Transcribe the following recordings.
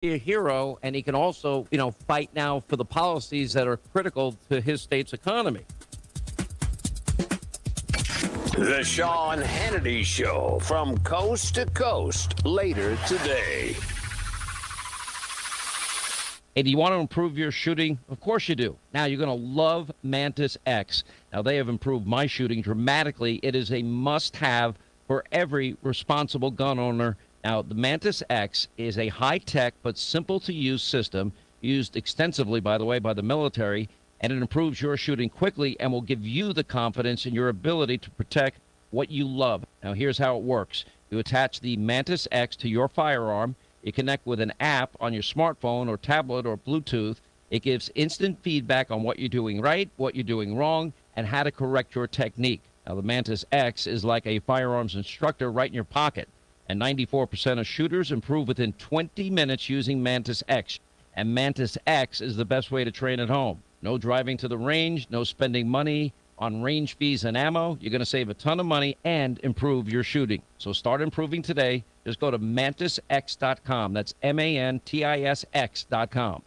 be a hero, and he can also, fight now for the policies that are critical to his state's economy. The Sean Hannity Show from coast to coast later today. Hey, do you want to improve your shooting? Of course you do. Now, you're going to love Mantis X. Now, they have improved my shooting dramatically. It is a must-have for every responsible gun owner. Now, the Mantis X is a high-tech but simple-to-use system used extensively, by the way, by the military, and it improves your shooting quickly and will give you the confidence in your ability to protect what you love. Now, here's how it works. You attach the Mantis X to your firearm. You connect with an app on your smartphone or tablet or Bluetooth. It gives instant feedback on what you're doing right, what you're doing wrong, and how to correct your technique. Now, the Mantis X is like a firearms instructor right in your pocket. And 94% of shooters improve within 20 minutes using Mantis X. And Mantis X is the best way to train at home. No driving to the range, no spending money on range fees and ammo. You're going to save a ton of money and improve your shooting. So start improving today. Just go to mantisx.com. That's MANTISX.com.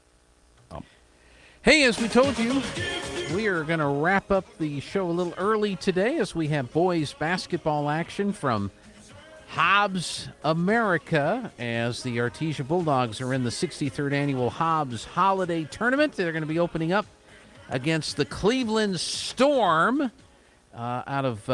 Hey, as we told you, we are going to wrap up the show a little early today as we have boys basketball action from Hobbs, America, as the Artesia Bulldogs are in the 63rd annual Hobbs Holiday Tournament. They're going to be opening up against the Cleveland Storm out of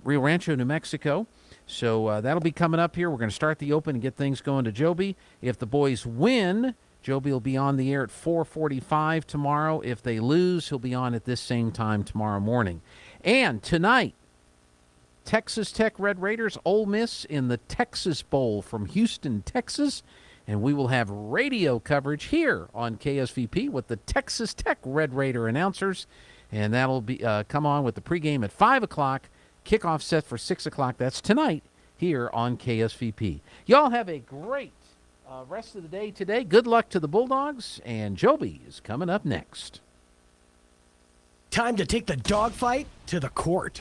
Rio Rancho, New Mexico. So that'll be coming up here. We're going to start the open and get things going to Joby. If the boys win, Joby will be on the air at 4:45 tomorrow. If they lose, he'll be on at this same time tomorrow morning. And tonight, Texas Tech Red Raiders, Ole Miss in the Texas Bowl from Houston, Texas. And we will have radio coverage here on KSVP with the Texas Tech Red Raider announcers. And that'll be come on with the pregame at 5 o'clock, kickoff set for 6 o'clock. That's tonight here on KSVP. Y'all have a great rest of the day today. Good luck to the Bulldogs, and Joby is coming up next. Time to take the dogfight to the court.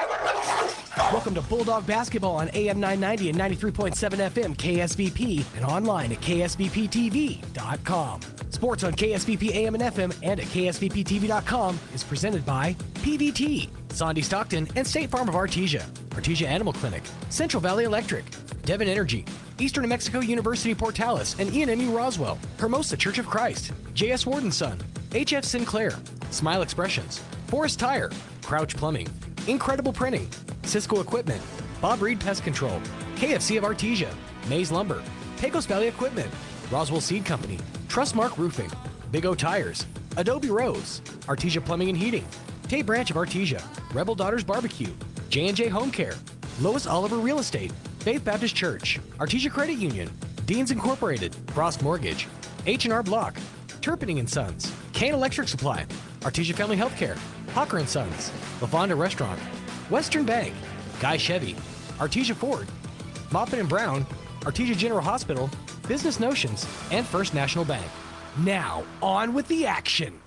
Welcome to Bulldog Basketball on AM 990 and 93.7 FM KSVP and online at ksvptv.com. Sports on KSVP AM and FM and at ksvptv.com is presented by PVT, Sondy Stockton, and State Farm of Artesia, Artesia Animal Clinic, Central Valley Electric, Devon Energy, Eastern New Mexico University Portales and ENMU Roswell, Hermosa Church of Christ, J.S. Ward & Son, HF Sinclair, Smile Expressions, Forest Tire, Crouch Plumbing, Incredible Printing, Cisco Equipment, Bob Reed Pest Control, KFC of Artesia, Maze Lumber, Pecos Valley Equipment, Roswell Seed Company, Trustmark Roofing, Big O Tires, Adobe Rose, Artesia Plumbing and Heating, Tate Branch of Artesia, Rebel Daughters Barbecue, J&J Home Care, Lois Oliver Real Estate, Faith Baptist Church, Artesia Credit Union, Deans Incorporated, Frost Mortgage, H&R Block, Turpinning & Sons, Kane Electric Supply, Artesia Family Healthcare, Hawker & Sons, LaFonda Restaurant, Western Bank, Guy Chevy, Artesia Ford, Moppin & Brown, Artesia General Hospital, Business Notions, and First National Bank. Now, on with the action.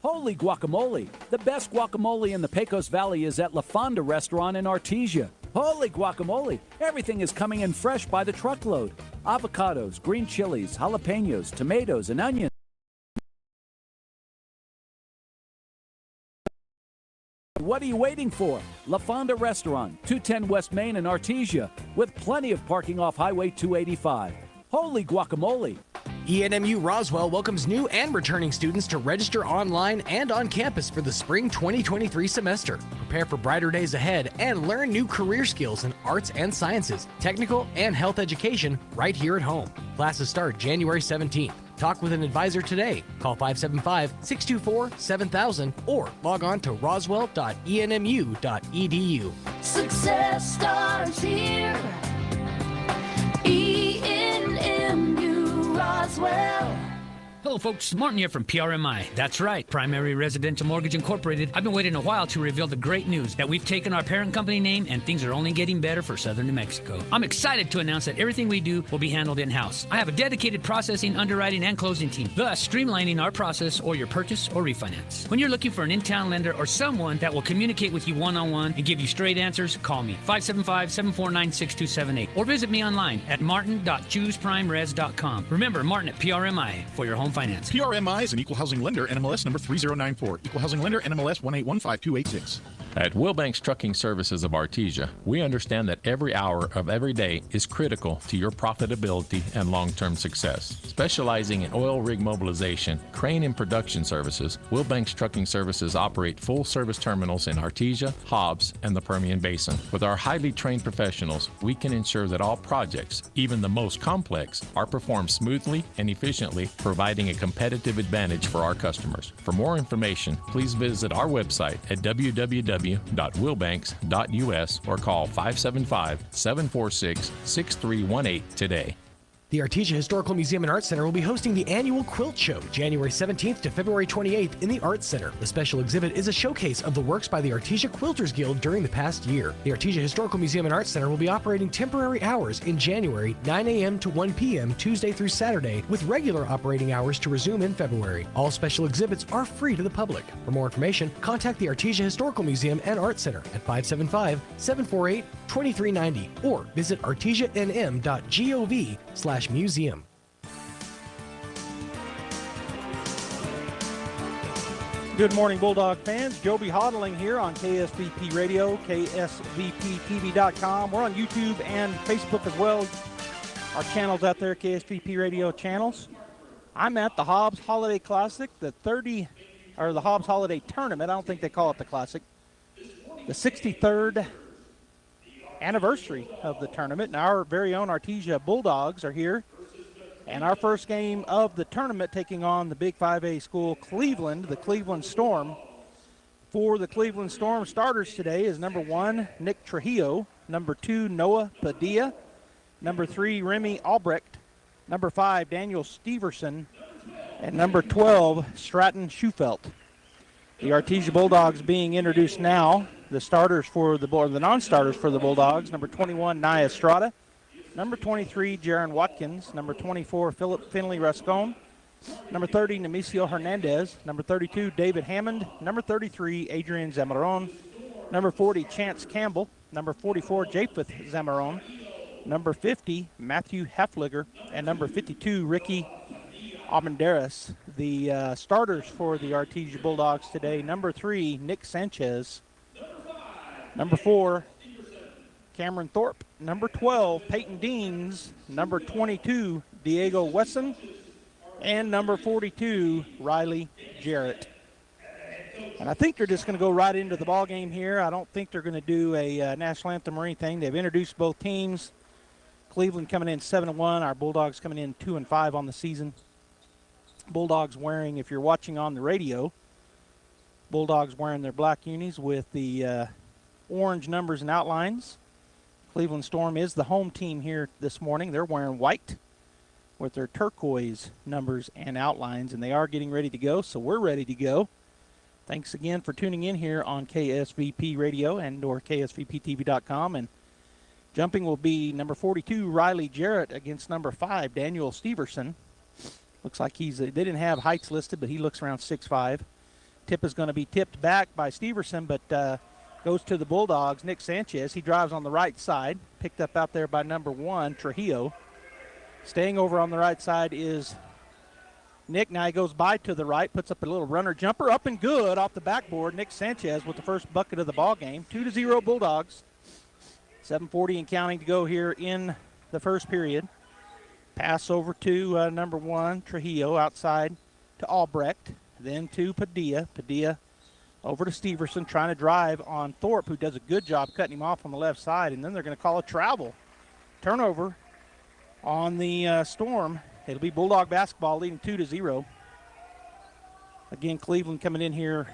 Holy guacamole! The best guacamole in the Pecos Valley is at LaFonda Restaurant in Artesia. Holy guacamole! Everything is coming in fresh by the truckload. Avocados, green chilies, jalapenos, tomatoes, and onions. What are you waiting for? LaFonda Restaurant, 210 West Main in Artesia, with plenty of parking off Highway 285. Holy guacamole! ENMU Roswell welcomes new and returning students to register online and on campus for the spring 2023 semester. Prepare for brighter days ahead and learn new career skills in arts and sciences, technical and health education right here at home. Classes start January 17th. Talk with an advisor today. Call 575-624-7000 or log on to roswell.enmu.edu. Success starts here. ENMU Roswell. Hello, folks. Martin here from PRMI. That's right, Primary Residential Mortgage Incorporated. I've been waiting a while to reveal the great news that we've taken our parent company name and things are only getting better for Southern New Mexico. I'm excited to announce that everything we do will be handled in-house. I have a dedicated processing, underwriting, and closing team, thus streamlining our process or your purchase or refinance. When you're looking for an in-town lender or someone that will communicate with you one-on-one and give you straight answers, call me, 575-749-6278, or visit me online at martin.chooseprimeres.com. Remember, Martin at PRMI for your home finance. PRMI is an equal housing lender, NMLS number 3094. Equal housing lender, NMLS 1815286. At Wilbanks Trucking Services of Artesia, we understand that every hour of every day is critical to your profitability and long-term success. Specializing in oil rig mobilization, crane and production services, Wilbanks Trucking Services operate full-service terminals in Artesia, Hobbs, and the Permian Basin. With our highly trained professionals, we can ensure that all projects, even the most complex, are performed smoothly and efficiently, providing a competitive advantage for our customers. For more information, please visit our website at www.wilbanks.us or call 575-746-6318 today. The Artesia Historical Museum and Art Center will be hosting the annual Quilt Show, January 17th to February 28th in the Art Center. The special exhibit is a showcase of the works by the Artesia Quilters Guild during the past year. The Artesia Historical Museum and Art Center will be operating temporary hours in January, 9 a.m. to 1 p.m. Tuesday through Saturday, with regular operating hours to resume in February. All special exhibits are free to the public. For more information, contact the Artesia Historical Museum and Art Center at 575-748-2390 or visit artesianm.gov/museum. Good morning, Bulldog fans. Joby Hodling here on KSVP Radio, KSVPTV.com. We're on YouTube and Facebook as well. Our channels out there, KSVP Radio channels. I'm at the Hobbs Holiday Classic, the Hobbs Holiday Tournament. I don't think they call it the Classic. The 63rd anniversary of the tournament, and our very own Artesia Bulldogs are here. And our first game of the tournament taking on the Big 5A school Cleveland, the Cleveland Storm. For the Cleveland Storm starters today is number 1, Nick Trujillo, number 2, Noah Padilla, number 3, Remy Albrecht, number 5, Daniel Steverson, and number 12, Stratton Schufelt. The Artesia Bulldogs being introduced now. The starters for the non-starters for the Bulldogs, number 21, Nia Estrada, number 23, Jaron Watkins, number 24, Philip Finley Rascon, number 30, Nemesio Hernandez, number 32, David Hammond, number 33, Adrian Zamaron, number 40, Chance Campbell, number 44, Japheth Zamaron, number 50, Matthew Heffliger, and number 52, Ricky Armendaris. The starters for the Artesia Bulldogs today, number 3, Nick Sanchez, number 4, Cameron Thorpe, number 12, Peyton Deans, number 22, Diego Wesson, and number 42, Riley Jarrett. And I think they're just going to go right into the ball game here. I don't think they're going to do a national anthem or anything. They've introduced both teams. Cleveland coming in 7-1, our Bulldogs coming in 2-5 on the season. Bulldogs wearing, if you're watching on the radio, Bulldogs wearing their black unis with the orange numbers and outlines. Cleveland Storm is the home team here this morning. They're wearing white with their turquoise numbers and outlines, and they are getting ready to go, so we're ready to go. Thanks again for tuning in here on KSVP Radio and or KSVPTV.com. And jumping will be number 42, Riley Jarrett, against number 5, Daniel Steverson. Looks like they didn't have heights listed, but he looks around 6'5". Tip is going to be tipped back by Steverson, but goes to the Bulldogs. Nick Sanchez, he drives on the right side, picked up out there by number 1, Trujillo. Staying over on the right side is Nick. Now he goes by to the right, puts up a little runner jumper, up and good off the backboard. Nick Sanchez with the first bucket of the ball game. 2-0 Bulldogs. 7:40 and counting to go here in the first period. Pass over to number 1, Trujillo, outside to Albrecht, then to Padilla. Padilla over to Steverson, trying to drive on Thorpe, who does a good job cutting him off on the left side, and then they're going to call a travel. Turnover on the Storm. It'll be Bulldog basketball leading 2-0. Again, Cleveland coming in here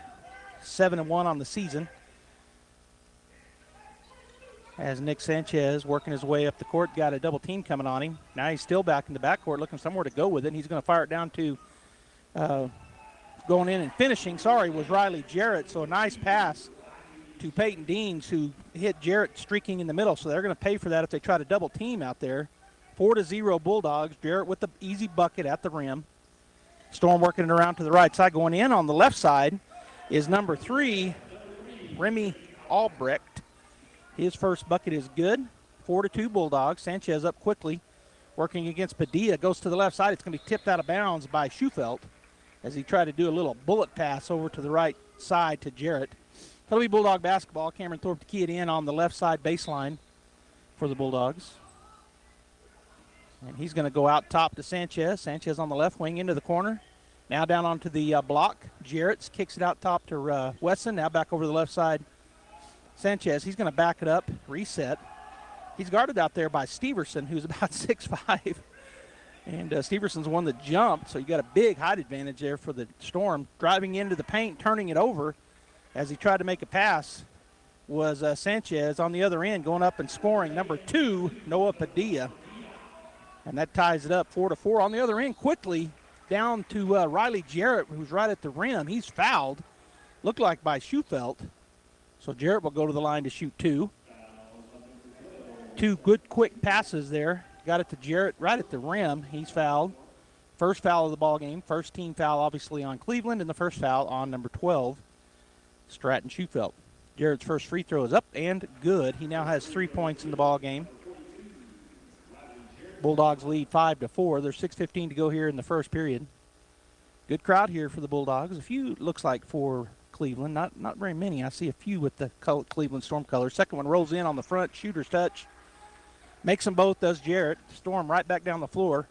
7-1 on the season. As Nick Sanchez working his way up the court, got a double team coming on him. Now he's still back in the backcourt looking somewhere to go with it. And he's going to fire it down to going in and finishing, was Riley Jarrett. So a nice pass to Peyton Deans, who hit Jarrett streaking in the middle. So they're going to pay for that if they try to double team out there. 4-0 Bulldogs. Jarrett with the easy bucket at the rim. Storm working it around to the right side. Going in on the left side is number 3, Remy Albrecht. His first bucket is good. 4-2 Bulldogs. Sanchez up quickly, working against Padilla. Goes to the left side. It's going to be tipped out of bounds by Schufelt as he tried to do a little bullet pass over to the right side to Jarrett. That'll be Bulldog basketball. Cameron Thorpe to key it in on the left side baseline for the Bulldogs. And he's going to go out top to Sanchez. Sanchez on the left wing into the corner. Now down onto the block. Jarrett kicks it out top to Wesson. Now back over to the left side. Sanchez, he's going to back it up, reset. He's guarded out there by Steverson, who's about 6'5". And Steverson's one that jumped, so you got a big height advantage there for the Storm. Driving into the paint, turning it over as he tried to make a pass was Sanchez on the other end, going up and scoring. Number 2, Noah Padilla. And that ties it up 4-4. On the other end, quickly down to Riley Jarrett, who's right at the rim. He's fouled, looked like by Schufelt. So Jarrett will go to the line to shoot 2. 2 good quick passes there. Got it to Jarrett right at the rim. He's fouled. First foul of the ball game. First team foul, obviously, on Cleveland, and the first foul on number 12, Stratton Schufelt. Jarrett's first free throw is up and good. He now has 3 points in the ball game. Bulldogs lead 5-4. There's 6:15 to go here in the first period. Good crowd here for the Bulldogs. A few, looks like, for Cleveland. Not very many. I see a few with the Cleveland Storm colors. Second one rolls in on the front. Shooter's touch. Makes them both, does Jarrett. Storm right back down the floor.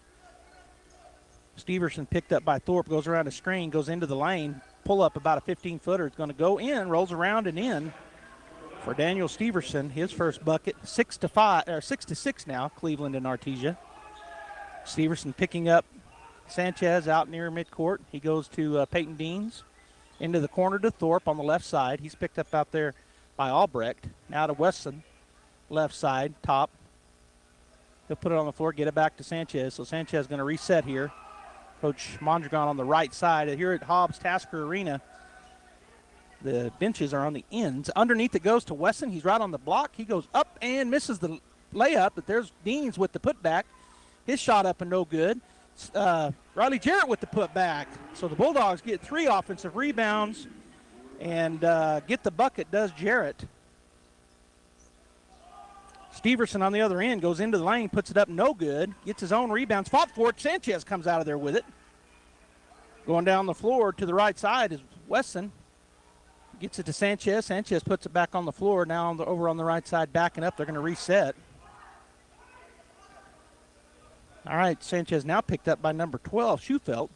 Steverson picked up by Thorpe. Goes around the screen. Goes into the lane. Pull up about a 15-footer. It's going to go in. Rolls around and in for Daniel Steverson. His first bucket. 6-6 now. Cleveland and Artesia. Steverson picking up Sanchez out near midcourt. He goes to Peyton Deans. Into the corner to Thorpe on the left side. He's picked up out there by Albrecht. Now to Wesson. Left side. Top. He'll put it on the floor, get it back to Sanchez. So Sanchez is going to reset here. Coach Mondragon on the right side. Here at Hobbs Tasker Arena, the benches are on the ends. Underneath it goes to Wesson. He's right on the block. He goes up and misses the layup, but there's Deans with the putback. His shot up and no good. Riley Jarrett with the putback. So the Bulldogs get 3 offensive rebounds and get the bucket, does Jarrett. Steverson on the other end goes into the lane, puts it up, no good. Gets his own rebounds, fought for it. Sanchez comes out of there with it. Going down the floor to the right side is Wesson. Gets it to Sanchez. Sanchez puts it back on the floor. Now over on the right side, backing up. They're going to reset. All right, Sanchez now picked up by number 12, Schufelt.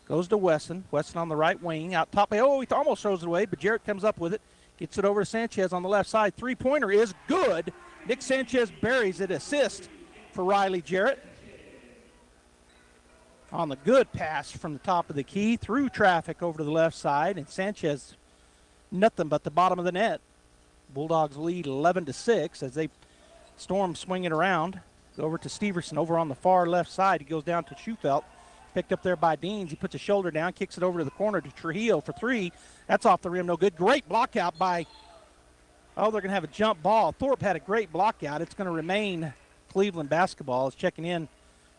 Goes to Wesson. Wesson on the right wing, out top. Oh, he almost throws it away, but Jarrett comes up with it. Gets it over to Sanchez on the left side. Three-pointer is good. Nick Sanchez buries it. Assist for Riley Jarrett. On the good pass from the top of the key, through traffic over to the left side, and Sanchez nothing but the bottom of the net. Bulldogs lead 11-6 as they Storm swing it around. Go over to Steverson over on the far left side. He goes down to Schufelt. Picked up there by Deans. He puts a shoulder down, kicks it over to the corner to Trujillo for 3. That's off the rim, no good. Great block out by, they're going to have a jump ball. Thorpe had a great block out. It's going to remain Cleveland basketball. Is checking in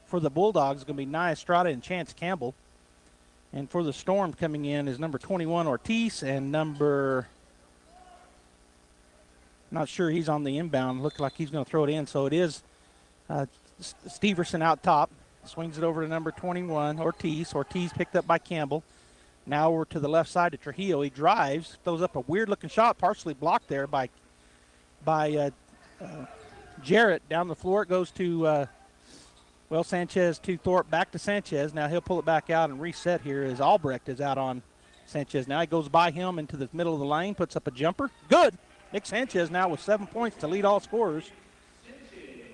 for the Bulldogs. It's going to be Nia Estrada and Chance Campbell. And for the Storm coming in is number 21, Ortiz, and number, not sure he's on the inbound. Looks like he's going to throw it in. So it is Steverson out top. Swings it over to number 21, Ortiz. Ortiz picked up by Campbell. Now over to the left side to Trujillo. He drives, throws up a weird-looking shot, partially blocked there by Jarrett. Down the floor it goes to, Sanchez to Thorpe, back to Sanchez. Now he'll pull it back out and reset here as Albrecht is out on Sanchez. Now he goes by him into the middle of the lane, puts up a jumper. Good. Nick Sanchez now with 7 points to lead all scorers.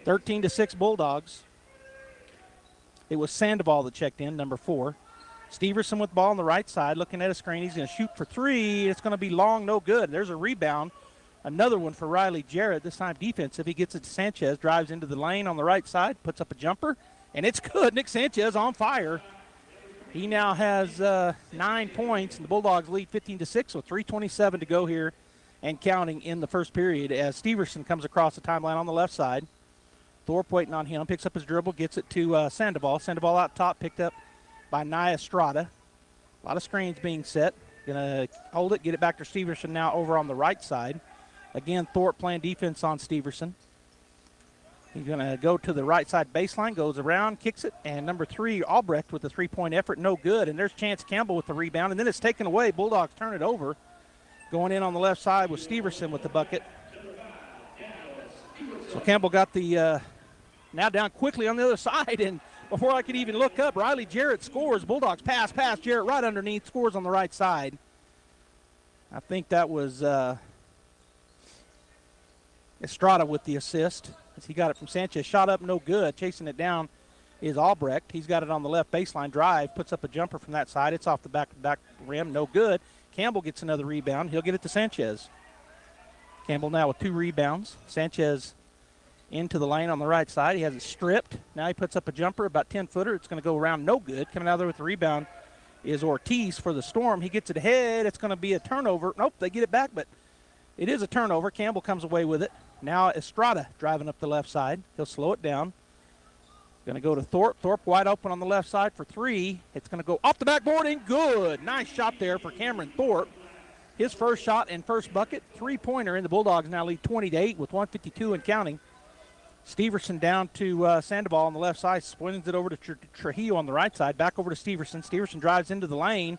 13-6 Bulldogs. It was Sandoval that checked in, number 4. Steverson with the ball on the right side, looking at a screen. He's going to shoot for 3. It's going to be long, no good. There's a rebound. Another one for Riley Jarrett, this time defensive. He gets it to Sanchez, drives into the lane on the right side, puts up a jumper, and it's good. Nick Sanchez on fire. He now has 9 points, and the Bulldogs lead 15-6 with 3:27 to go here and counting in the first period as Steverson comes across the timeline on the left side. Thorpe waiting on him, picks up his dribble, gets it to Sandoval. Sandoval out top, picked up by Nia Estrada. A lot of screens being set. Going to hold it, get it back to Steverson now over on the right side. Again, Thorpe playing defense on Steverson. He's going to go to the right side baseline, goes around, kicks it, and number 3, Albrecht with a three-point effort, no good. And there's Chance Campbell with the rebound, and then it's taken away. Bulldogs turn it over. Going in on the left side with Steverson with the bucket. So Campbell got the now down quickly on the other side, and before I could even look up, Riley Jarrett scores. Bulldogs pass, Jarrett right underneath, scores on the right side. I think that was Estrada with the assist. As he got it from Sanchez, shot up, no good. Chasing it down is Albrecht. He's got it on the left baseline drive, puts up a jumper from that side. It's off the back rim, no good. Campbell gets another rebound. He'll get it to Sanchez. Campbell now with 2 rebounds. Sanchez into the lane on the right side. He has it stripped. Now he puts up a jumper, about 10-footer. It's going to go around, no good. Coming out there with the rebound is Ortiz for the Storm. He gets it ahead. It's going to be a turnover. Nope, they get it back, but it is a turnover. Campbell comes away with it. Now Estrada driving up the left side. He'll slow it down. Going to go to Thorpe. Thorpe wide open on the left side for 3. It's going to go off the backboard and good. Nice shot there for Cameron Thorpe. His first shot and first bucket. 3-pointer, and the Bulldogs now lead 20-8 with 1:52 and counting. Steverson down to Sandoval on the left side. Swings it over to Trujillo on the right side. Back over to Steverson. Steverson drives into the lane.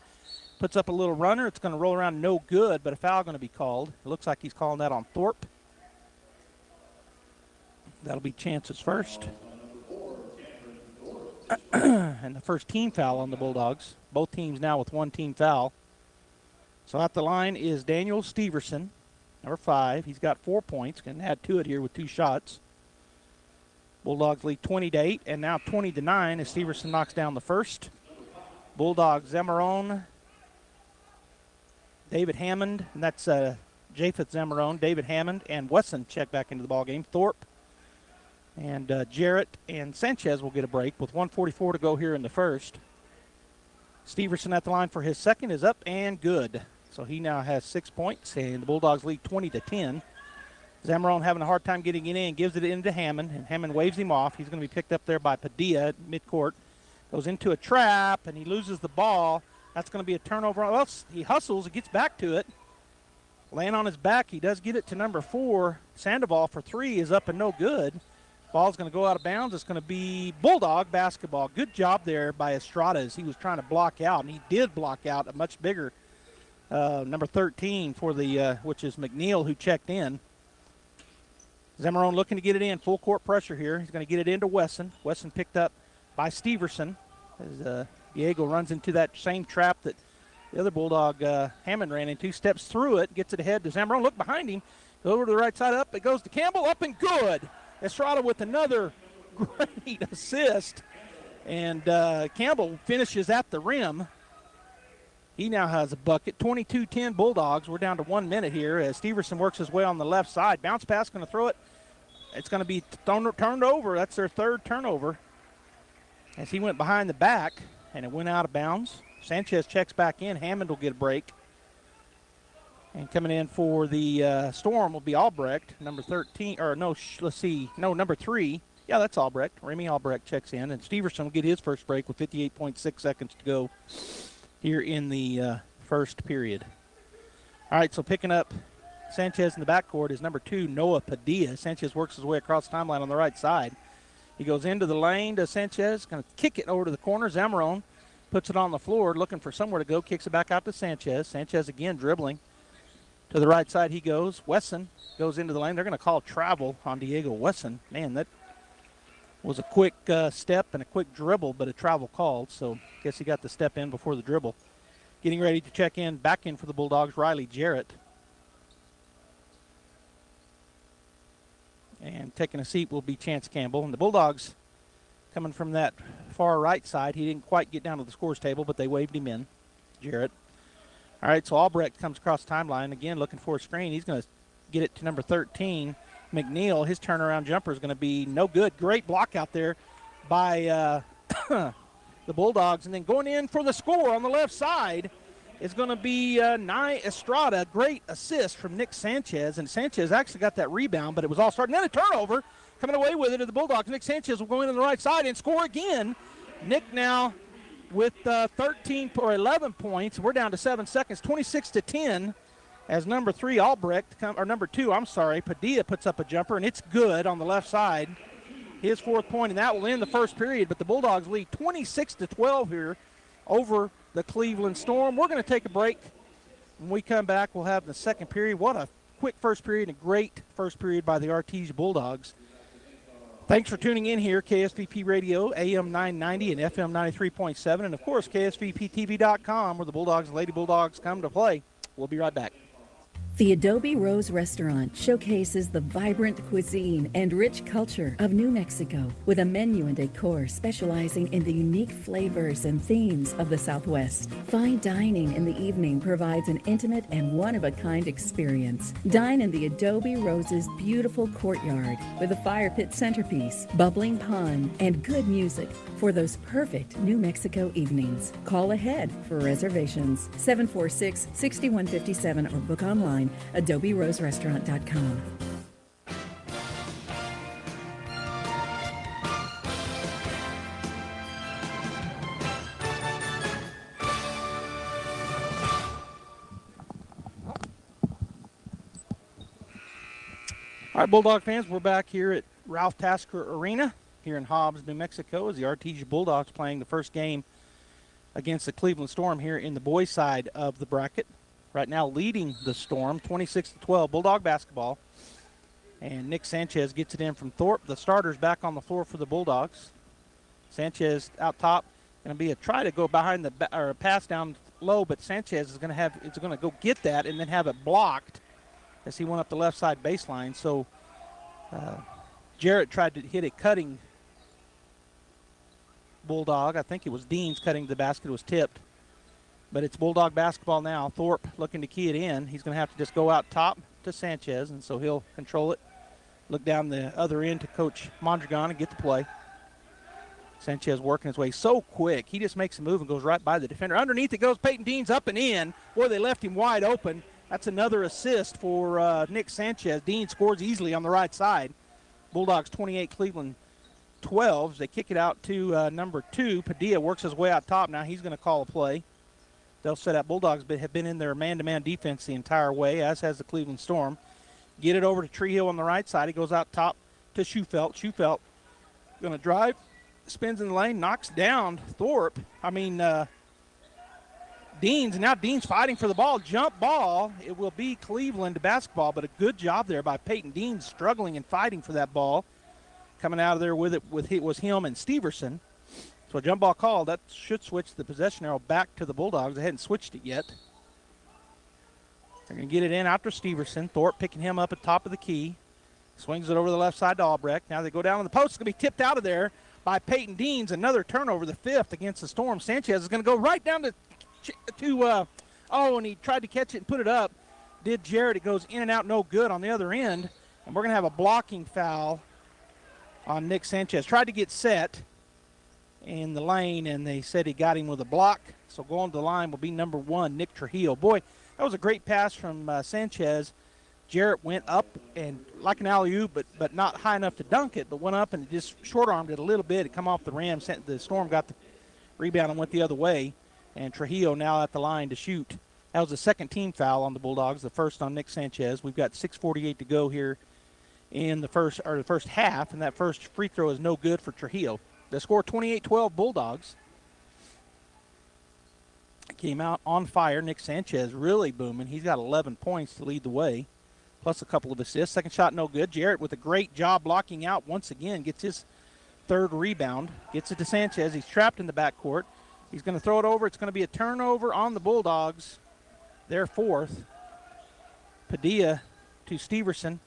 Puts up a little runner. It's going to roll around, no good, but a foul going to be called. It looks like he's calling that on Thorpe. That'll be Chance's first. And the first team foul on the Bulldogs. Both teams now with 1 team foul. So at the line is Daniel Steverson, number 5. He's got 4 points. Going to add to it here with 2 shots. Bulldogs lead 20-8, and now 20-9 as Steverson knocks down the first. Bulldogs, Zamarone, David Hammond, and that's Japheth Zamarone, David Hammond, and Wesson check back into the ballgame. Thorpe and Jarrett and Sanchez will get a break with 1:44 to go here in the first. Steverson at the line for his second is up and good. So he now has 6 points, and the Bulldogs lead 20-10. Zamarone having a hard time getting it in, gives it into Hammond, and Hammond waves him off. He's going to be picked up there by Padilla at midcourt. Goes into a trap, and he loses the ball. That's going to be a turnover. Well, he hustles and gets back to it. Laying on his back, he does get it to number 4. Sandoval for 3 is up and no good. Ball's going to go out of bounds. It's going to be Bulldog basketball. Good job there by Estrada as he was trying to block out, and he did block out a much bigger number 13 for the which is McNeil, who checked in. Zamarone looking to get it in. Full court pressure here. He's going to get it into Wesson. Wesson picked up by Steverson as Diego runs into that same trap that the other Bulldog Hammond ran into. Steps through it, gets it ahead to Zamarone. Look behind him. Go over to the right side up. It goes to Campbell. Up and good. Estrada with another great assist. And Campbell finishes at the rim. He now has a bucket. 22-10 Bulldogs. We're down to 1 minute here as Steverson works his way on the left side. Bounce pass, going to throw it. It's going to be turned over. That's their 3rd turnover. As he went behind the back, and it went out of bounds. Sanchez checks back in. Hammond will get a break. And coming in for the Storm will be Albrecht, number 13. Or no, let's see. No, number 3. Yeah, that's Albrecht. Remy Albrecht checks in. And Steverson will get his first break with 58.6 seconds to go here in the first period. All right, so picking up Sanchez in the backcourt is number 2, Noah Padilla. Sanchez works his way across the timeline on the right side. He goes into the lane to Sanchez, going to kick it over to the corner. Zamarone puts it on the floor, looking for somewhere to go, kicks it back out to Sanchez. Sanchez again dribbling. To the right side he goes. Wesson goes into the lane. They're going to call travel on Diego Wesson. Man, that was a quick step and a quick dribble, but a travel called, so I guess he got the step in before the dribble. Getting ready to check in, back in for the Bulldogs, Riley Jarrett. And taking a seat will be Chance Campbell. And the Bulldogs coming from that far right side. He didn't quite get down to the scores table, but they waved him in, Jarrett. All right, so Albrecht comes across the timeline. Again, looking for a screen. He's going to get it to number 13, McNeil. His turnaround jumper is going to be no good. Great block out there by the Bulldogs. And then going in for the score on the left side is going to be Nye Estrada. Great assist from Nick Sanchez. And Sanchez actually got that rebound, but it was all starting. Then a turnover coming away with it to the Bulldogs. Nick Sanchez will go in on the right side and score again. Nick now with 13 or 11 points. We're down to 7 seconds, 26-10. As number 2, Padilla puts up a jumper, and it's good on the left side. His 4th point, and that will end the first period. But the Bulldogs lead 26-12 here over the Cleveland Storm. We're going to take a break. When we come back, we'll have the second period. What a quick first period, and a great first period by the Artesia Bulldogs. Thanks for tuning in here, KSVP Radio, AM 990 and FM 93.7, and, of course, KSVPTV.com, where the Bulldogs and Lady Bulldogs come to play. We'll be right back. The Adobe Rose Restaurant showcases the vibrant cuisine and rich culture of New Mexico with a menu and decor specializing in the unique flavors and themes of the Southwest. Fine dining in the evening provides an intimate and one-of-a-kind experience. Dine in the Adobe Rose's beautiful courtyard with a fire pit centerpiece, bubbling pond, and good music for those perfect New Mexico evenings. Call ahead for reservations, 746-6157, or book online, adoberoserestaurant.com. All right, Bulldog fans, we're back here at Ralph Tasker Arena here in Hobbs, New Mexico, as the Artesia Bulldogs playing the first game against the Cleveland Storm here in the boys' side of the bracket. Right now leading the Storm, 26-12, Bulldog basketball. And Nick Sanchez gets it in from Thorpe. The starter's back on the floor for the Bulldogs. Sanchez out top, going to be a try to go behind the or a pass down low, but Sanchez is going to go get that and then have it blocked as he went up the left side baseline. So Jarrett tried to hit a cutting Bulldog. I think it was Dean's cutting the basket. It was tipped. But it's Bulldog basketball now. Thorpe looking to key it in. He's going to have to just go out top to Sanchez, and so he'll control it. Look down the other end to Coach Mondragon and get the play. Sanchez working his way so quick. He just makes a move and goes right by the defender. Underneath it goes Peyton Deans up and in. Boy, they left him wide open. That's another assist for Nick Sanchez. Dean scores easily on the right side. Bulldogs 28, Cleveland 12. They kick it out to number 2. Padilla works his way out top. Now he's going to call a play. They'll set up. Bulldogs have been in their man-to-man defense the entire way, as has the Cleveland Storm. Get it over to Treehill on the right side. He goes out top to Schufelt. Schufelt going to drive, spins in the lane, knocks down Thorpe. Deans, and now Dean's fighting for the ball. Jump ball. It will be Cleveland basketball, but a good job there by Peyton Deans, struggling and fighting for that ball. Coming out of there with it was him and Steverson. So a jump ball call. That should switch the possession arrow back to the Bulldogs. They hadn't switched it yet. They're going to get it in after Steverson. Thorpe picking him up at top of the key. Swings it over the left side to Albrecht. Now they go down on the post. It's going to be tipped out of there by Peyton Deans. Another turnover, the 5th against the Storm. Sanchez is going to go right down and he tried to catch it and put it up. Did Jarrett. It goes in and out, no good on the other end. And we're going to have a blocking foul on Nick Sanchez. Tried to get set in the lane, and they said he got him with a block. So going to the line will be number 1, Nick Trujillo. Boy, that was a great pass from Sanchez. Jarrett went up and like an alley-oop, but not high enough to dunk it, but went up and just short-armed it a little bit. It come off the rim. The Storm got the rebound and went the other way, and Trujillo now at the line to shoot. That was the second team foul on the Bulldogs, the first on Nick Sanchez. We've got 6:48 to go here in the first half, and that first free throw is no good for Trujillo. The score 28-12 Bulldogs. Came out on fire. Nick Sanchez really booming. He's got 11 points to lead the way, plus a couple of assists. Second shot no good. Jarrett with a great job blocking out once again. Gets his 3rd rebound. Gets it to Sanchez. He's trapped in the backcourt. He's going to throw it over. It's going to be a turnover on the Bulldogs. Their 4th. Padilla to Steverson.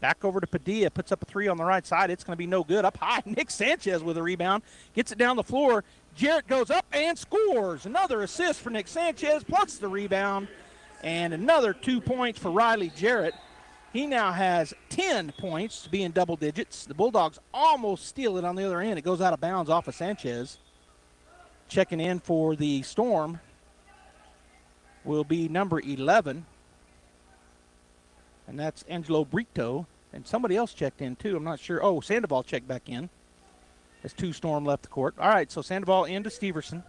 Back over to Padilla, puts up a 3 on the right side. It's going to be no good. Up high, Nick Sanchez with a rebound. Gets it down the floor. Jarrett goes up and scores. Another assist for Nick Sanchez, plus the rebound. And another 2 points for Riley Jarrett. He now has 10 points to be in double digits. The Bulldogs almost steal it on the other end. It goes out of bounds off of Sanchez. Checking in for the Storm will be number 11, and that's Angelo Brito. And somebody else checked in, too. I'm not sure. Oh, Sandoval checked back in as 2 Storm left the court. All right, so Sandoval into Steverson.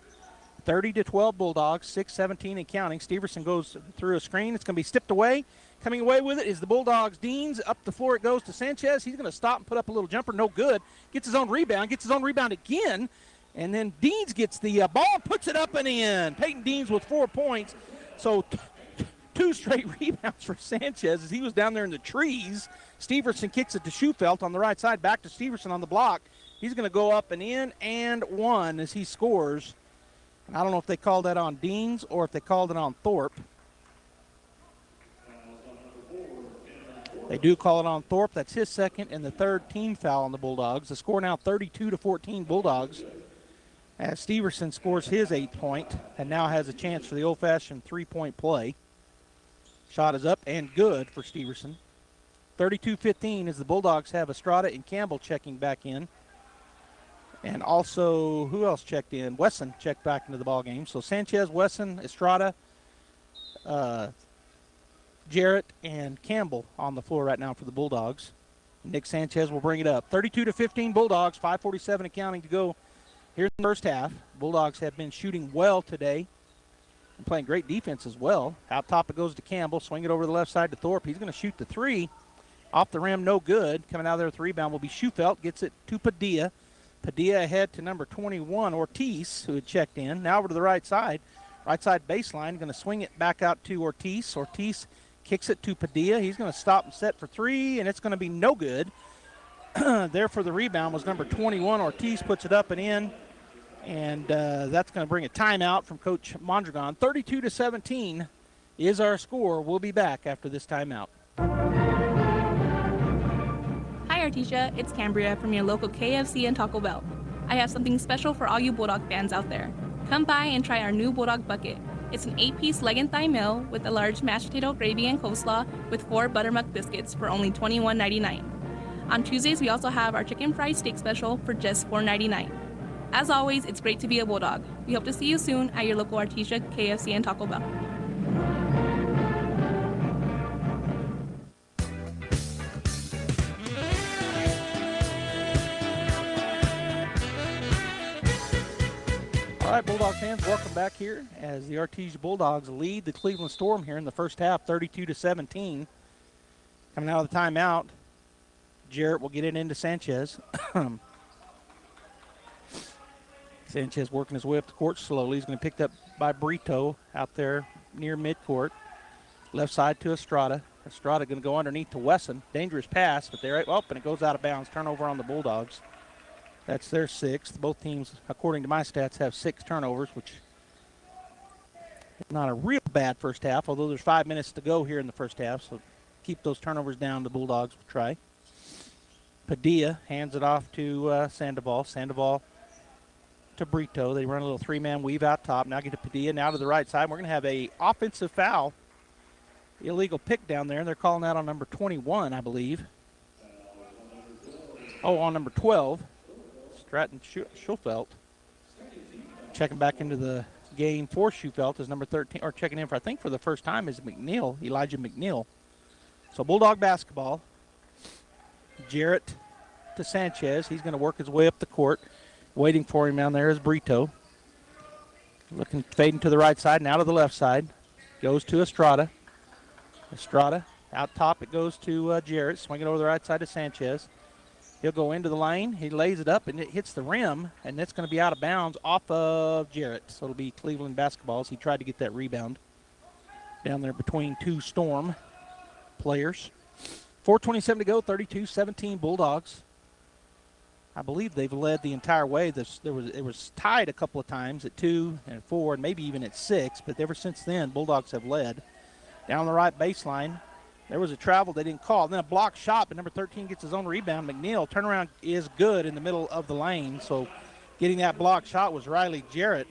30-12 Bulldogs, 6:17 and counting. Steverson goes through a screen. It's going to be tipped away. Coming away with it is the Bulldogs' Deans. Up the floor it goes to Sanchez. He's going to stop and put up a little jumper. No good. Gets his own rebound again. And then Deans gets the ball, puts it up and in. Peyton Deans with 4 points. So 2 straight rebounds for Sanchez as he was down there in the trees. Steverson kicks it to Schufelt on the right side. Back to Steverson on the block. He's going to go up and in and 1 as he scores. And I don't know if they called that on Deans or if they called it on Thorpe. They do call it on Thorpe. That's his second and the 3rd team foul on the Bulldogs. The score now 32-14 Bulldogs as Steverson scores his 8th point and now has a chance for the old-fashioned 3-point play. Shot is up and good for Steverson. 32-15 as the Bulldogs have Estrada and Campbell checking back in. And also, who else checked in? Wesson checked back into the ball game. So Sanchez, Wesson, Estrada, Jarrett, and Campbell on the floor right now for the Bulldogs. Nick Sanchez will bring it up. 32-15 Bulldogs, 5:47 and counting to go here in the first half. Bulldogs have been shooting well today and playing great defense as well. Out top it goes to Campbell. Swing it over the left side to Thorpe. He's going to shoot the 3. Off the rim, no good. Coming out of there with the rebound will be Schufelt. Gets it to Padilla. Padilla ahead to number 21, Ortiz, who had checked in. Now over to the right side. Right side baseline. Going to swing it back out to Ortiz. Ortiz kicks it to Padilla. He's going to stop and set for 3, and it's going to be no good. There for the rebound was number 21. Ortiz puts it up and in, and that's going to bring a timeout from Coach Mondragon. 32-17 is our score. We'll be back after this timeout. Hi Artesia, it's Cambria from your local KFC and Taco Bell. I have something special for all you Bulldog fans out there. Come by and try our new Bulldog Bucket. It's an 8-piece leg and thigh meal with a large mashed potato gravy and coleslaw with 4 buttermilk biscuits for only $21.99. On Tuesdays, we also have our chicken fried steak special for just $4.99. As always, it's great to be a Bulldog. We hope to see you soon at your local Artesia, KFC, and Taco Bell. All right, Bulldog fans, welcome back here as the Artesia Bulldogs lead the Cleveland Storm here in the first half, 32-17. Coming out of the timeout, Jarrett will get it into Sanchez. Sanchez working his way up the court slowly. He's going to be picked up by Brito out there near midcourt. Left side to Estrada. Estrada going to go underneath to Wesson. Dangerous pass, but they're up, and it goes out of bounds. Turnover on the Bulldogs. That's their 6th. Both teams, according to my stats, have 6 turnovers, which is not a real bad first half, although there's 5 minutes to go here in the first half, so keep those turnovers down. The Bulldogs will try. Padilla hands it off to Sandoval. Sandoval to Brito. They run a little 3-man weave out top. Now get to Padilla. Now to the right side. We're going to have a offensive foul. Illegal pick down there, and they're calling that on number 21, I believe. Oh, on number 12. Stratton Schufelt. Checking back into the game for Schufelt is number 13, or checking in for, I think for the first time, is McNeil, Elijah McNeil. So Bulldog basketball. Jarrett to Sanchez. He's going to work his way up the court. Waiting for him down there is Brito. Fading to the right side, now to the left side. Goes to Estrada. Estrada, out top it goes to Jarrett. Swinging over the right side to Sanchez. He'll go into the lane. He lays it up, and it hits the rim, and it's going to be out of bounds off of Jarrett. So it'll be Cleveland basketball as he tried to get that rebound down there between 2 Storm players. 4:27 to go, 32-17 Bulldogs. I believe they've led the entire way. It was tied a couple of times at 2 and 4 and maybe even at 6, but ever since then, Bulldogs have led. Down the right baseline, there was a travel they didn't call. Then a block shot, but number 13 gets his own rebound. McNeil, turnaround is good in the middle of the lane. So getting that block shot was Riley Jarrett,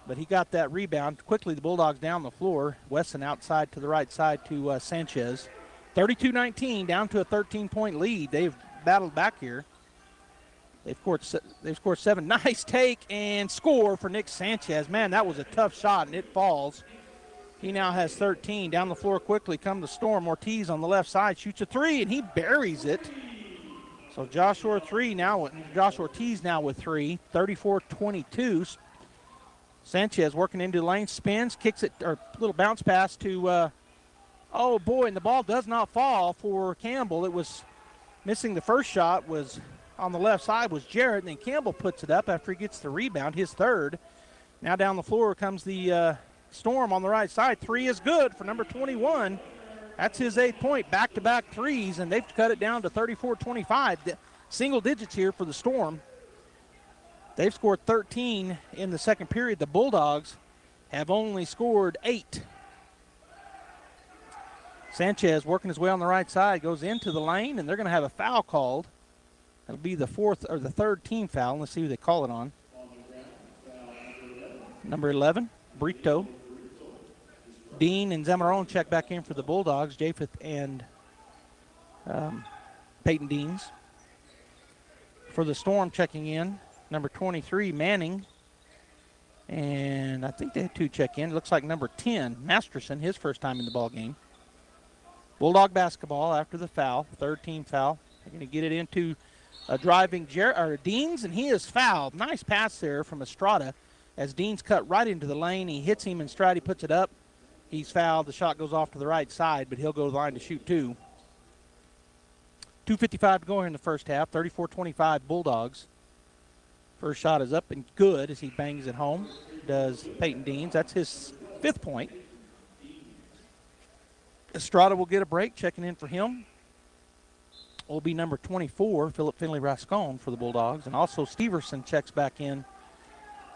but he got that rebound. Quickly, the Bulldogs down the floor. Wesson outside to the right side to Sanchez. 32-19, down to a 13-point lead. They've battled back here. They've scored 7. Nice take and score for Nick Sanchez. Man, that was a tough shot, and it falls. He now has 13. Down the floor quickly come the Storm. Ortiz on the left side shoots a 3, and he buries it. So Josh Ortiz now with 3, 34-22. Sanchez working into the lane, spins, kicks it, or little bounce pass to, oh boy, and the ball does not fall for Campbell. It was missing the first shot, was on the left side was Jarrett, and then Campbell puts it up after he gets the rebound, his third. Now down the floor comes the Storm on the right side. 3 is good for number 21. That's his 8th point, back-to-back threes, and they've cut it down to 34-25. Single digits here for the Storm. They've scored 13 in the second period. The Bulldogs have only scored 8. Sanchez working his way on the right side, goes into the lane, and they're going to have a foul called. It'll be the 4th or the 3rd team foul. Let's see who they call it on. Number 11, Brito. Dean and Zamarone check back in for the Bulldogs. Japheth and Peyton Deans. For the Storm checking in, number 23, Manning. And I think they had 2 check in. It looks like number 10, Masterson, his first time in the ball game. Bulldog basketball after the foul, 3rd team foul. They're going to get it into driving Deans, and he is fouled. Nice pass there from Estrada as Deans cut right into the lane. He hits him in stride. He puts it up. He's fouled. The shot goes off to the right side, but he'll go to the line to shoot 2. 2:55 to go here in the first half. 34-25 Bulldogs. First shot is up and good as he bangs it home. Does Peyton Deans. That's his 5th point. Estrada will get a break. Checking in for him will be number 24, Philip Finley Rascon for the Bulldogs. And also Steverson checks back in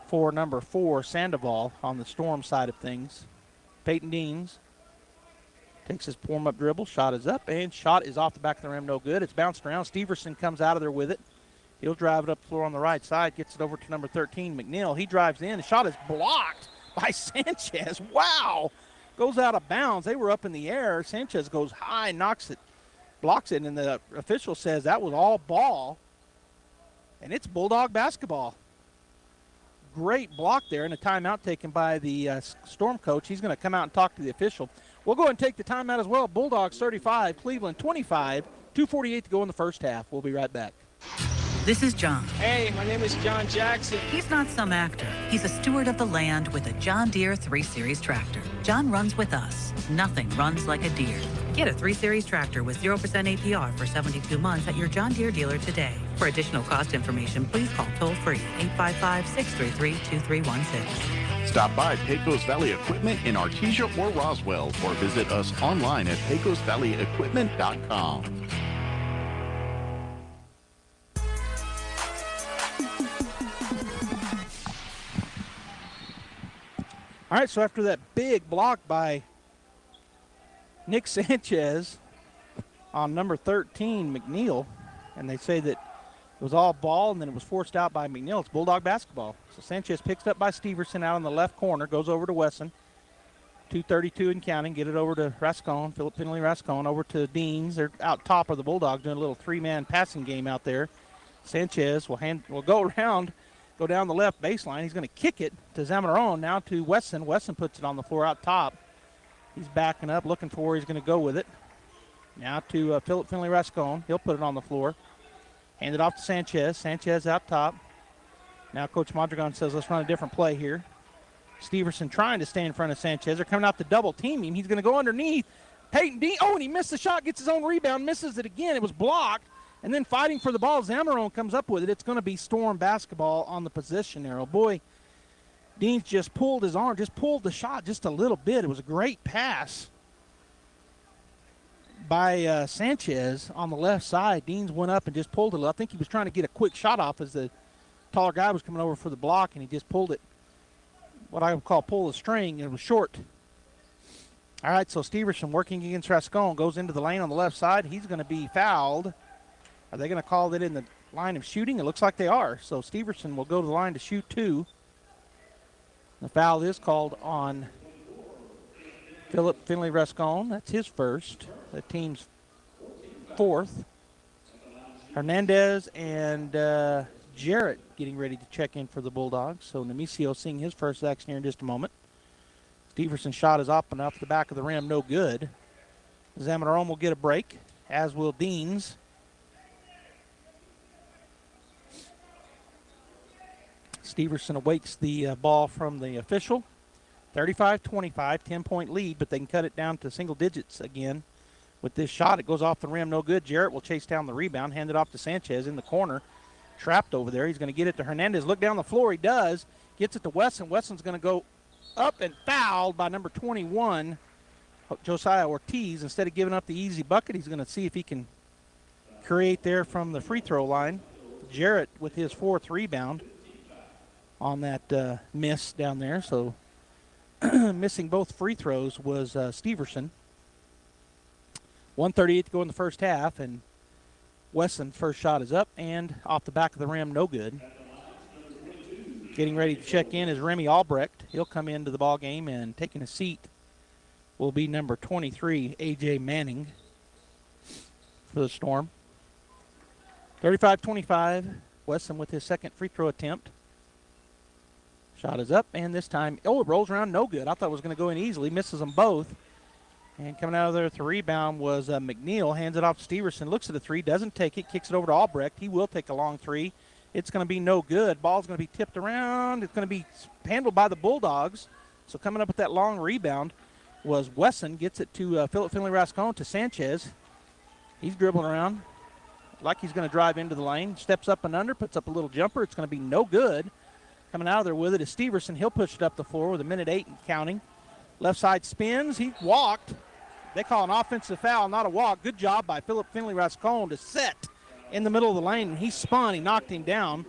for number 4, Sandoval on the Storm side of things. Peyton Deans takes his warm-up dribble. Shot is up, and shot is off the back of the rim. No good. It's bounced around. Steverson comes out of there with it. He'll drive it up the floor on the right side. Gets it over to number 13, McNeil. He drives in. The shot is blocked by Sanchez. Wow. Goes out of bounds. They were up in the air. Sanchez goes high, knocks it, blocks it, and the official says that was all ball. And it's Bulldog basketball. Great block there, and a timeout taken by the Storm coach. He's going to come out and talk to the official. We'll go ahead and take the timeout as well. Bulldogs 35, Cleveland 25, 2:48 to go in the first half. We'll be right back. This is John. Hey, my name is John Jackson. He's not some actor. He's a steward of the land with a John Deere 3 Series tractor. John runs with us. Nothing runs like a Deere. Get a 3 Series tractor with 0% APR for 72 months at your John Deere dealer today. For additional cost information, please call toll-free 855-633-2316. Stop by Pecos Valley Equipment in Artesia or Roswell, or visit us online at pecosvalleyequipment.com. All right, so after that big block by Nick Sanchez on number 13, McNeil, and they say that it was all ball and then it was forced out by McNeil. It's Bulldog basketball. So Sanchez picks up by Steverson out on the left corner, goes over to Wesson. 2:32 and counting. Get it over to Rascon, Philip Finley Rascon, over to Deans. They're out top of the Bulldogs doing a little 3-man passing game out there. Sanchez will go around, go down the left baseline. He's going to kick it to Zamarone, now to Wesson. Wesson puts it on the floor out top. He's backing up, looking for where he's going to go with it. Now to Philip Finley Rascon. He'll put it on the floor. Hand it off to Sanchez. Sanchez out top. Now Coach Mondragon says, let's run a different play here. Steverson trying to stay in front of Sanchez. They're coming out to double team him. He's going to go underneath. Peyton Dean. Oh, and he missed the shot, gets his own rebound, misses it again. It was blocked. And then fighting for the ball, Zamarone comes up with it. It's going to be Storm basketball on the possession arrow. Boy, Deans just pulled his arm, just pulled the shot just a little bit. It was a great pass by Sanchez on the left side. Deans went up and just pulled it. I think he was trying to get a quick shot off as the taller guy was coming over for the block, and he just pulled it, what I would call pull the string, and it was short. All right, so Steverson working against Rascon, goes into the lane on the left side. He's going to be fouled. Are they going to call it in the line of shooting? It looks like they are. So Steverson will go to the line to shoot 2. The foul is called on Philip Finley Rascon. That's his first. The team's 4th. Hernandez and Jarrett getting ready to check in for the Bulldogs. So Nemesio seeing his first action here in just a moment. Steverson's shot is up and off the back of the rim, no good. Zamanarom will get a break, as will Deans. Steverson awaits the ball from the official. 35-25, 10-point lead, but they can cut it down to single digits again. With this shot, it goes off the rim, no good. Jarrett will chase down the rebound, hand it off to Sanchez in the corner. Trapped over there. He's going to get it to Hernandez. Look down the floor. He does. Gets it to Wesson. Wesson's going to go up and fouled by number 21, Josiah Ortiz. Instead of giving up the easy bucket, he's going to see if he can create there from the free throw line. Jarrett with his fourth rebound on that miss down there. So missing both free throws was Steverson. 1:38 to go in the first half, and Wesson's first shot is up and off the back of the rim, no good. Getting ready to check in is Remy Albrecht. He'll come into the ball game, and taking a seat will be number 23, A.J. Manning, for the Storm. 35-25, Wesson with his second free throw attempt. Shot is up, and this time, it rolls around, no good. I thought it was going to go in easily, misses them both. And coming out of there with the rebound was McNeil. Hands it off to Steverson. Looks at the three. Doesn't take it. Kicks it over to Albrecht. He will take a long three. It's going to be no good. Ball's going to be tipped around. It's going to be handled by the Bulldogs. So coming up with that long rebound was Wesson. Gets it to Philip Finley-Rascon to Sanchez. He's dribbling around like he's going to drive into the lane. Steps up and under. Puts up a little jumper. It's going to be no good. Coming out of there with it is Steverson. He'll push it up the floor with 1:08 and counting. Left side spins. He walked. They call an offensive foul, not a walk. Good job by Philip Finley-Rascon to set in the middle of the lane. He spun. He knocked him down.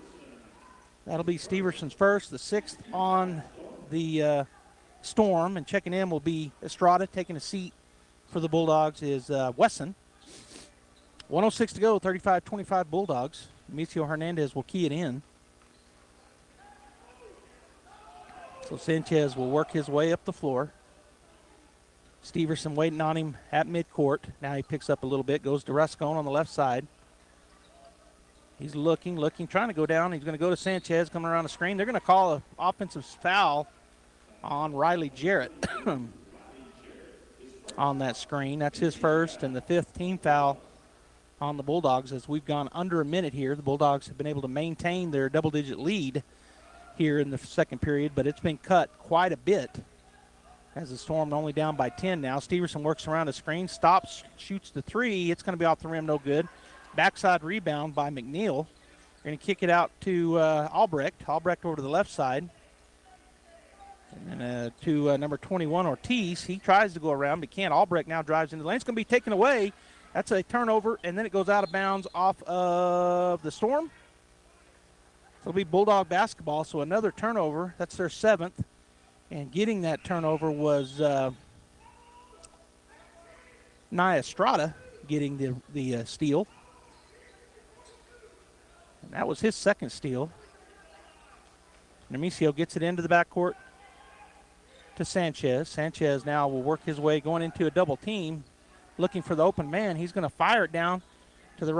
That'll be Steverson's first, the sixth on the Storm. And checking in will be Estrada. Taking a seat for the Bulldogs is Wesson. 1:06 to go, 35-25 Bulldogs. Nemesio Hernandez will key it in. So Sanchez will work his way up the floor. Steverson waiting on him at midcourt. Now he picks up a little bit, goes to Rascon on the left side. He's looking, trying to go down. He's going to go to Sanchez, coming around the screen. They're going to call an offensive foul on Riley Jarrett on that screen. That's his first and the fifth team foul on the Bulldogs as we've gone under a minute here. The Bulldogs have been able to maintain their double-digit lead here in the second period, but it's been cut quite a bit as the Storm only down by 10 now. Steverson works around the screen, stops, shoots the three. It's going to be off the rim, no good. Backside rebound by McNeil. They're going to kick it out to Albrecht. Albrecht over to the left side. And then to number 21, Ortiz. He tries to go around, but can't. Albrecht now drives into the lane. It's going to be taken away. That's a turnover, and then it goes out of bounds off of the Storm. It'll be Bulldog basketball, so another turnover. That's their seventh. And getting that turnover was Nia Estrada getting the steal. And that was his second steal. Nemesio gets it into the backcourt to Sanchez. Sanchez now will work his way going into a double team, looking for the open man. He's going to fire it down to the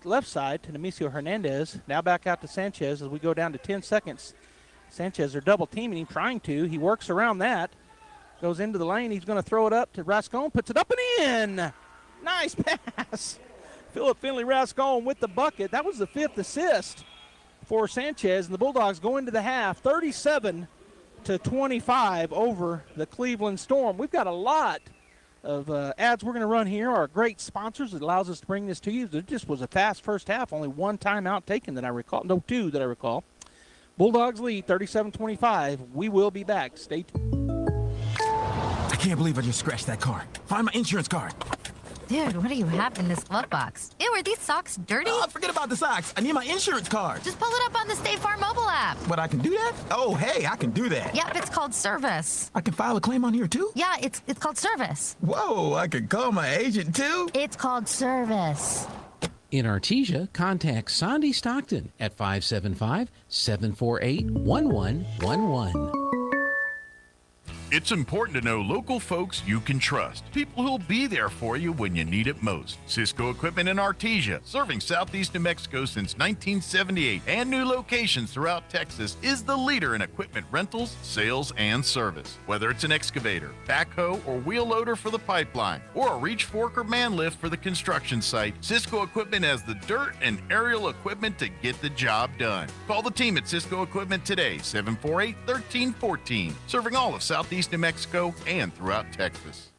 left side to Nemesio Hernandez. Now back out to Sanchez as we go down to 10 seconds. Sanchez, they're double teaming him, trying to. He works around that, goes into the lane. He's going to throw it up to Rascon, puts it up and in. Nice pass. Philip Finley-Rascon with the bucket. That was the fifth assist for Sanchez, and the Bulldogs go into the half 37-25 over the Cleveland Storm. We've got a lot of ads we're going to run here. Our great sponsors that allows us to bring this to you. It just was a fast first half. Only one timeout taken that I recall. No, two that I recall. Bulldogs lead 37-25. We will be back. Stay tuned. I can't believe I just scratched that car. Find my insurance card. Dude, what do you have in this glove box? Ew, are these socks dirty? Oh, forget about the socks. I need my insurance card. Just pull it up on the State Farm mobile app. But I can do that? Oh, hey, I can do that. Yep, it's called service. I can file a claim on here, too? Yeah, it's called service. Whoa, I can call my agent, too? It's called service. In Artesia, contact Sandy Stockton at 575-748-1111. It's important to know local folks you can trust. People who'll be there for you when you need it most. Cisco Equipment in Artesia, serving southeast New Mexico since 1978 and new locations throughout Texas, is the leader in equipment rentals, sales, and service. Whether it's an excavator, backhoe, or wheel loader for the pipeline, or a reach fork or man lift for the construction site, Cisco Equipment has the dirt and aerial equipment to get the job done. Call the team at Cisco Equipment today, 748-1314, serving all of southeast New Mexico and throughout Texas.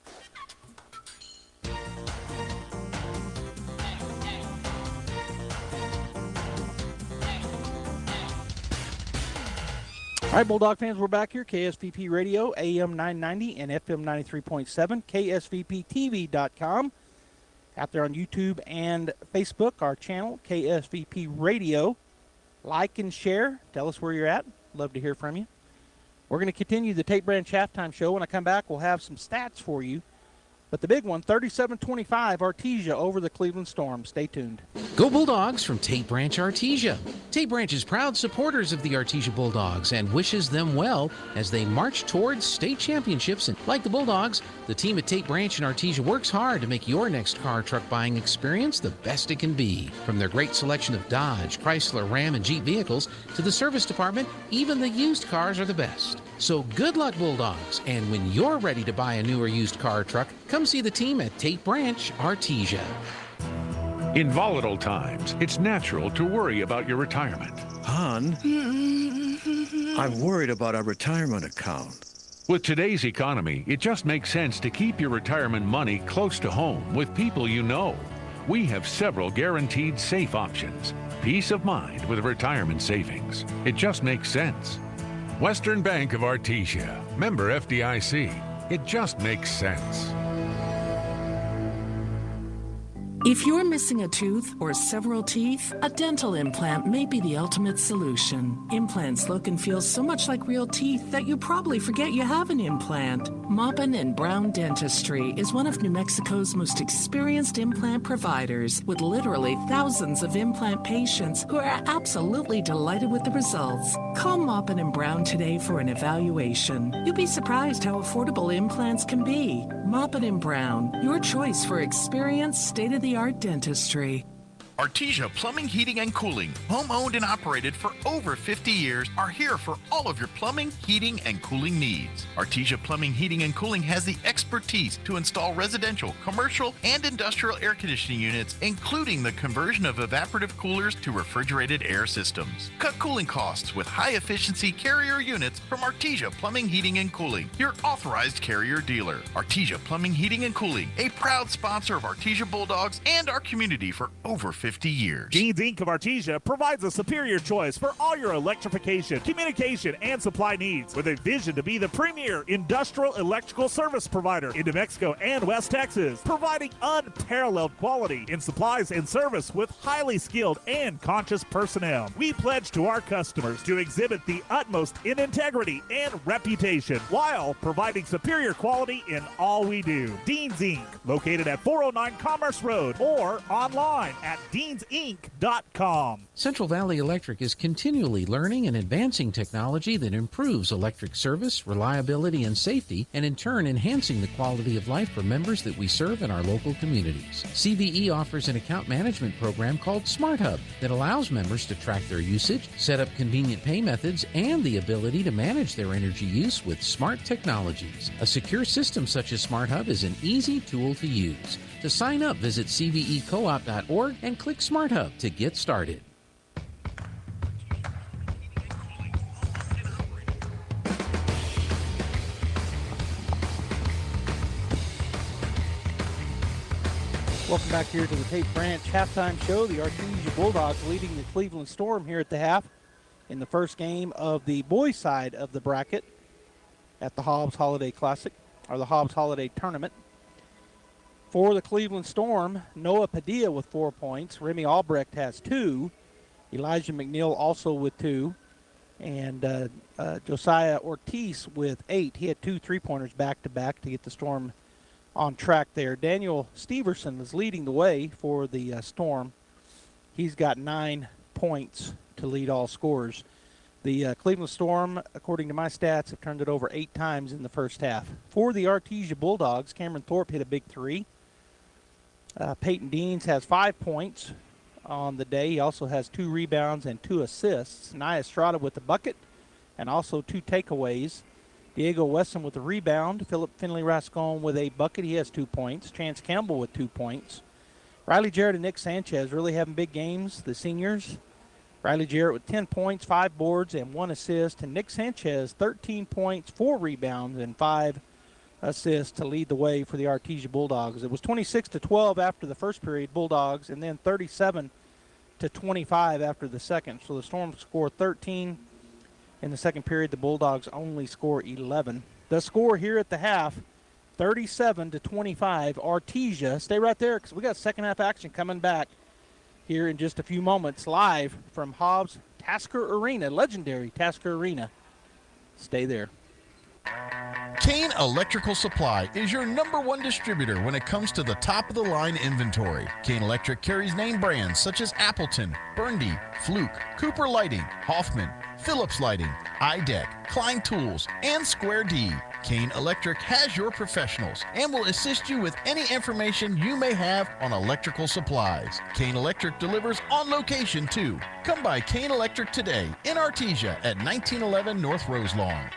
All right, Bulldog fans, we're back here. KSVP Radio, AM 990 and FM 93.7, KSVPTV.com. Out there on YouTube and Facebook, our channel, KSVP Radio. Like and share. Tell us where you're at. Love to hear from you. We're going to continue the Tate Branch Halftime Show. When I come back, we'll have some stats for you. But the big one, 37-25, Artesia over the Cleveland Storm. Stay tuned. Go Bulldogs from Tate Branch Artesia. Tate Branch is proud supporters of the Artesia Bulldogs and wishes them well as they march towards state championships. And like the Bulldogs, the team at Tate Branch and Artesia works hard to make your next car or truck buying experience the best it can be. From their great selection of Dodge, Chrysler, Ram, and Jeep vehicles to the service department, even the used cars are the best. So good luck, Bulldogs. And when you're ready to buy a new or used car or truck, come see the team at Tate Branch Artesia. In volatile times, it's natural to worry about your retirement. Hon, I'm worried about our retirement account. With today's economy, it just makes sense to keep your retirement money close to home with people you know. We have several guaranteed safe options. Peace of mind with retirement savings. It just makes sense. Western Bank of Artesia, member FDIC. It just makes sense. If you're missing a tooth or several teeth, a dental implant may be the ultimate solution. Implants look and feel so much like real teeth that you probably forget you have an implant. Maupin & Brown Dentistry is one of New Mexico's most experienced implant providers, with literally thousands of implant patients who are absolutely delighted with the results. Call Maupin & Brown today for an evaluation. You'll be surprised how affordable implants can be. Maupin & Brown, your choice for experienced, state-of-the-art dentistry. Artesia Plumbing, Heating, and Cooling, home-owned and operated for over 50 years, are here for all of your plumbing, heating, and cooling needs. Artesia Plumbing, Heating, and Cooling has the expertise to install residential, commercial, and industrial air conditioning units, including the conversion of evaporative coolers to refrigerated air systems. Cut cooling costs with high-efficiency Carrier units from Artesia Plumbing, Heating, and Cooling, your authorized Carrier dealer. Artesia Plumbing, Heating, and Cooling, a proud sponsor of Artesia Bulldogs and our community for over 50 years. Dean's Inc. of Artesia provides a superior choice for all your electrification, communication, and supply needs, with a vision to be the premier industrial electrical service provider in New Mexico and West Texas, providing unparalleled quality in supplies and service with highly skilled and conscious personnel. We pledge to our customers to exhibit the utmost in integrity and reputation while providing superior quality in all we do. Dean's Inc., located at 409 Commerce Road or online at deansinc.com. Central Valley Electric is continually learning and advancing technology that improves electric service, reliability, and safety, and in turn enhancing the quality of life for members that we serve in our local communities. CVE offers an account management program called Smart Hub that allows members to track their usage, set up convenient pay methods, and the ability to manage their energy use with smart technologies. A secure system such as Smart Hub is an easy tool to use. To sign up, visit cvecoop.org and click Smart Hub to get started. Welcome back here to the Tate Branch Halftime Show. The Artesia Bulldogs leading the Cleveland Storm here at the half in the first game of the boys' side of the bracket at the Hobbs Holiday Classic, or the Hobbs Holiday Tournament. For the Cleveland Storm, Noah Padilla with 4 points. Remy Albrecht has 2. Elijah McNeil also with 2. And Josiah Ortiz with 8. He had 2 3-pointers back-to-back to get the Storm on track there. Daniel Steverson is leading the way for the Storm. He's got 9 points to lead all scorers. The Cleveland Storm, according to my stats, have turned it over 8 times in the first half. For the Artesia Bulldogs, Cameron Thorpe hit a big 3. Peyton Deans has 5 points on the day. He also has 2 rebounds and 2 assists. Nia Estrada with the bucket and also 2 takeaways. Diego Wesson with the rebound. Philip Finley-Rascon with a bucket. He has 2 points. Chance Campbell with 2 points. Riley Jarrett and Nick Sanchez really having big games, the seniors. Riley Jarrett with 10 points, 5 boards, and 1 assist. And Nick Sanchez, 13 points, 4 rebounds, and 5 assists to lead the way for the Artesia Bulldogs. It was 26-12 after the first period, Bulldogs, and then 37-25 after the second. So the Storm scored 13 in the second period. The Bulldogs only score 11. The score here at the half, 37-25. Artesia, stay right there because we got second half action coming back here in just a few moments, live from Hobbs Tasker Arena, legendary Tasker Arena. Stay there. Kane Electrical Supply is your #1 distributor when it comes to the top-of-the-line inventory. Kane Electric carries name brands such as Appleton, Burndy, Fluke, Cooper Lighting, Hoffman, Phillips Lighting, iDeck, Klein Tools, and Square D. Kane Electric has your professionals and will assist you with any information you may have on electrical supplies. Kane Electric delivers on location too. Come by Kane Electric today in Artesia at 1911 North Roselawn.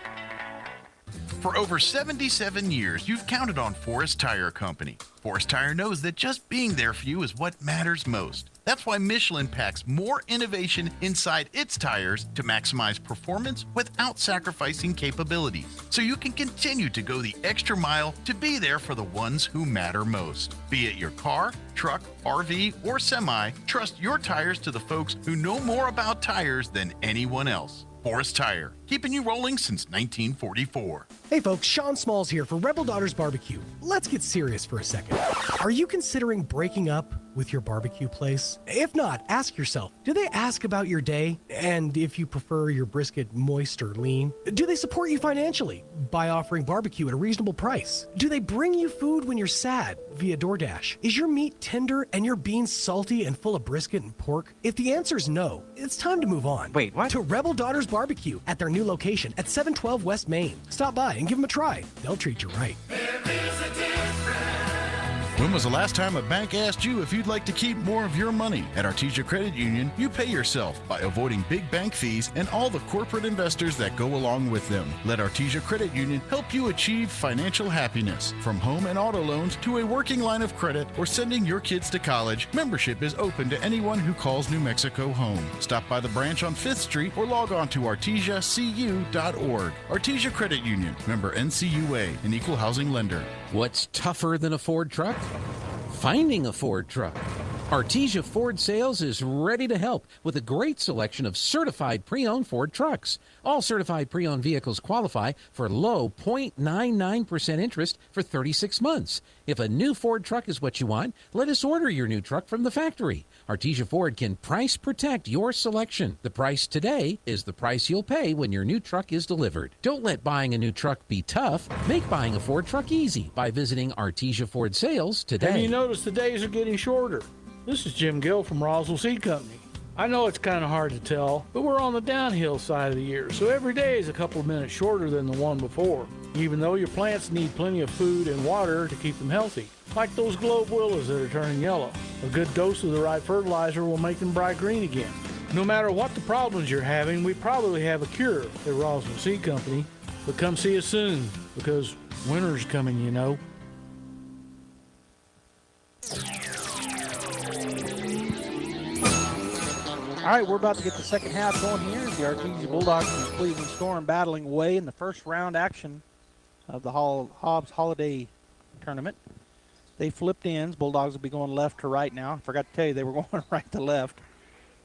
For over 77 years, you've counted on Forest Tire Company. Forest Tire knows that just being there for you is what matters most. That's why Michelin packs more innovation inside its tires to maximize performance without sacrificing capabilities, so you can continue to go the extra mile to be there for the ones who matter most. Be it your car, truck, RV, or semi, trust your tires to the folks who know more about tires than anyone else. Forest Tire, keeping you rolling since 1944. Hey folks, Sean Smalls here for Rebel Daughters Barbecue. Let's get serious for a second. Are you considering breaking up with your barbecue place? If not, ask yourself, do they ask about your day? And if you prefer your brisket moist or lean? Do they support you financially by offering barbecue at a reasonable price? Do they bring you food when you're sad via DoorDash? Is your meat tender and your beans salty and full of brisket and pork? If the answer is no, it's time to move on. Wait, what? To Rebel Daughters Barbecue at their new location at 712 West Main. Stop by and give them a try. They'll treat you right. When was the last time a bank asked you if you'd like to keep more of your money? At Artesia Credit Union, you pay yourself by avoiding big bank fees and all the corporate investors that go along with them. Let Artesia Credit Union help you achieve financial happiness. From home and auto loans to a working line of credit or sending your kids to college, membership is open to anyone who calls New Mexico home. Stop by the branch on 5th Street or log on to artesiacu.org. Artesia Credit Union, member NCUA, an equal housing lender. What's tougher than a Ford truck? Finding a Ford truck. Artesia Ford Sales is ready to help with a great selection of certified pre-owned Ford trucks. All certified pre-owned vehicles qualify for low 0.99% interest for 36 months. If a new Ford truck is what you want, let us order your new truck from the factory. Artesia Ford can price protect your selection. The price today is the price you'll pay when your new truck is delivered. Don't let buying a new truck be tough. Make buying a Ford truck easy by visiting Artesia Ford Sales today. Have you noticed the days are getting shorter? This is Jim Gill from Roswell Seed Company. I know it's kind of hard to tell, but we're on the downhill side of the year, so every day is a couple of minutes shorter than the one before, even though your plants need plenty of food and water to keep them healthy. Like those globe willows that are turning yellow. A good dose of the right fertilizer will make them bright green again. No matter what the problems you're having, we probably have a cure at Roswell Seed Company. But come see us soon, because winter's coming, you know. All right, we're about to get the second half going here. The Artesia Bulldogs and the Cleveland Storm battling away in the first round action of the Hobbs Holiday Tournament. They flipped ends. Bulldogs will be going left to right now. I forgot to tell you they were going right to left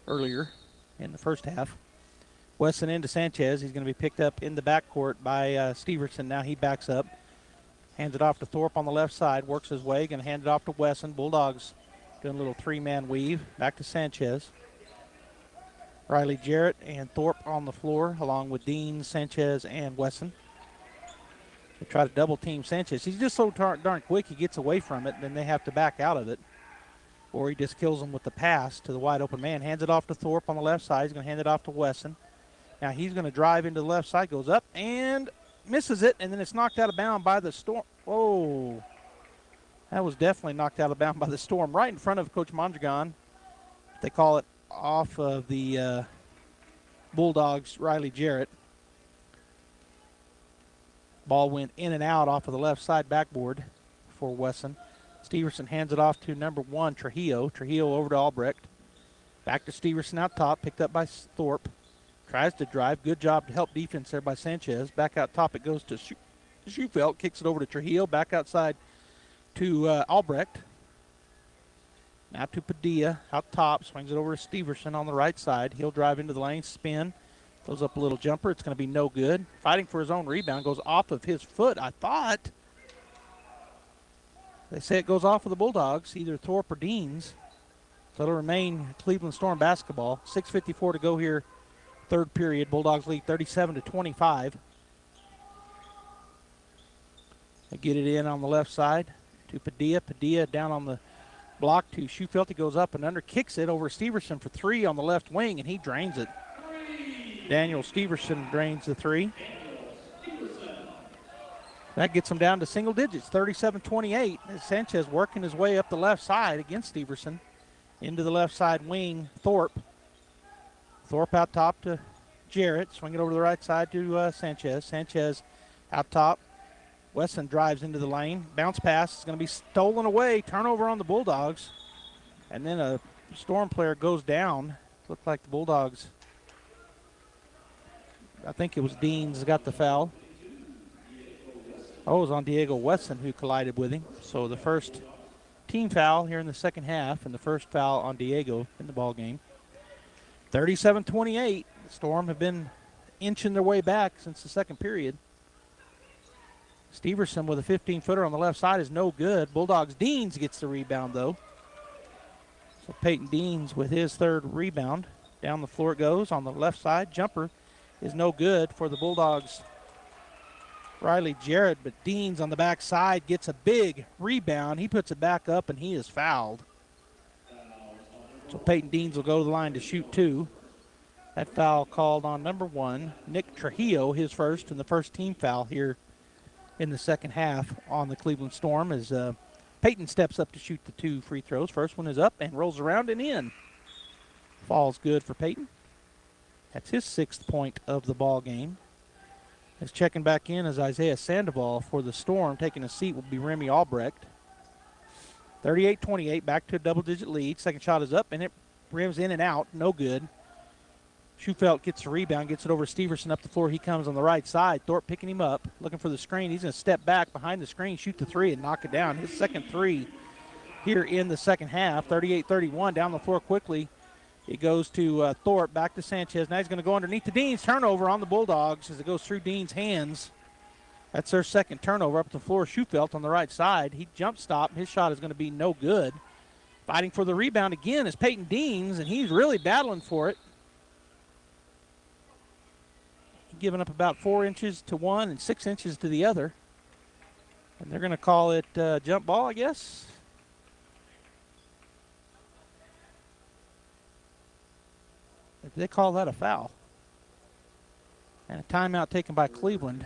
earlier in the first half. Wesson into Sanchez. He's going to be picked up in the backcourt by Steverson. Now he backs up. Hands it off to Thorpe on the left side. Works his way. Going to hand it off to Wesson. Bulldogs doing a little three-man weave. Back to Sanchez. Riley Jarrett and Thorpe on the floor, along with Dean, Sanchez, and Wesson. They try to double-team Sanchez. He's just so darn quick, he gets away from it, and then they have to back out of it. Or he just kills him with the pass to the wide-open man. Hands it off to Thorpe on the left side. He's going to hand it off to Wesson. Now he's going to drive into the left side, goes up and misses it, and then it's knocked out of bounds by the Storm. Whoa. That was definitely knocked out of bounds by the Storm right in front of Coach Mondragon. They call it off of the Bulldogs' Riley Jarrett. Ball went in and out off of the left side backboard for Wesson. Steverson hands it off to number 1, Trujillo. Trujillo over to Albrecht. Back to Steverson out top, picked up by Thorpe. Tries to drive. Good job to help defense there by Sanchez. Back out top, it goes to Schufelt. Kicks it over to Trujillo. Back outside to Albrecht. Now to Padilla out top. Swings it over to Steverson on the right side. He'll drive into the lane, spin. Goes up a little jumper. It's going to be no good. Fighting for his own rebound. Goes off of his foot, I thought. They say it goes off of the Bulldogs, either Thorpe or Deans. So it'll remain Cleveland Storm basketball. 6:54 to go here. Third period. Bulldogs lead 37-25. They get it in on the left side to Padilla. Padilla down on the block to Schufelt. He goes up and under, kicks it over Steverson for 3 on the left wing, and he drains it. Daniel Steverson drains the 3. That gets him down to single digits, 37-28. Sanchez working his way up the left side against Steverson. Into the left side wing, Thorpe. Thorpe out top to Jarrett. Swing it over to the right side to Sanchez. Sanchez out top. Wesson drives into the lane. Bounce pass is going to be stolen away. Turnover on the Bulldogs. And then a Storm player goes down. Looked like the Bulldogs. I think it was Deans got the foul. Oh, it was on Diego Wesson who collided with him. So the first team foul here in the second half, and the first foul on Diego in the ball game. 37-28. The Storm have been inching their way back since the second period. Steverson with a 15-footer on the left side is no good. Bulldogs Deans gets the rebound, though. So Peyton Deans with his third rebound. Down the floor it goes on the left side. Jumper is no good for the Bulldogs. Riley Jarrett, but Deans on the back side gets a big rebound. He puts it back up, and he is fouled. So Peyton Deans will go to the line to shoot 2. That foul called on number 1, Nick Trujillo, his first, and the first team foul here in the second half on the Cleveland Storm as Peyton steps up to shoot the 2 free throws. First one is up and rolls around and in. Falls good for Peyton. That's his 6th point of the ball game. As checking back in is Isaiah Sandoval for the Storm. Taking a seat will be Remy Albrecht. 38-28, back to a double-digit lead. Second shot is up, and it rims in and out. No good. Schufelt gets the rebound, gets it over to Steverson up the floor. He comes on the right side. Thorpe picking him up, looking for the screen. He's going to step back behind the screen, shoot the 3, and knock it down. His second 3 here in the second half. 38-31, down the floor quickly. It goes to Thorpe, back to Sanchez. Now he's going to go underneath the Deans. Turnover on the Bulldogs as it goes through Deans' hands. That's their second turnover up the floor. Schufelt on the right side. He jump stopped. His shot is going to be no good. Fighting for the rebound again is Peyton Deans, and he's really battling for it. Giving up about 4 inches to one and 6 inches to the other. And they're going to call it jump ball, I guess. They call that a foul. And a timeout taken by Cleveland.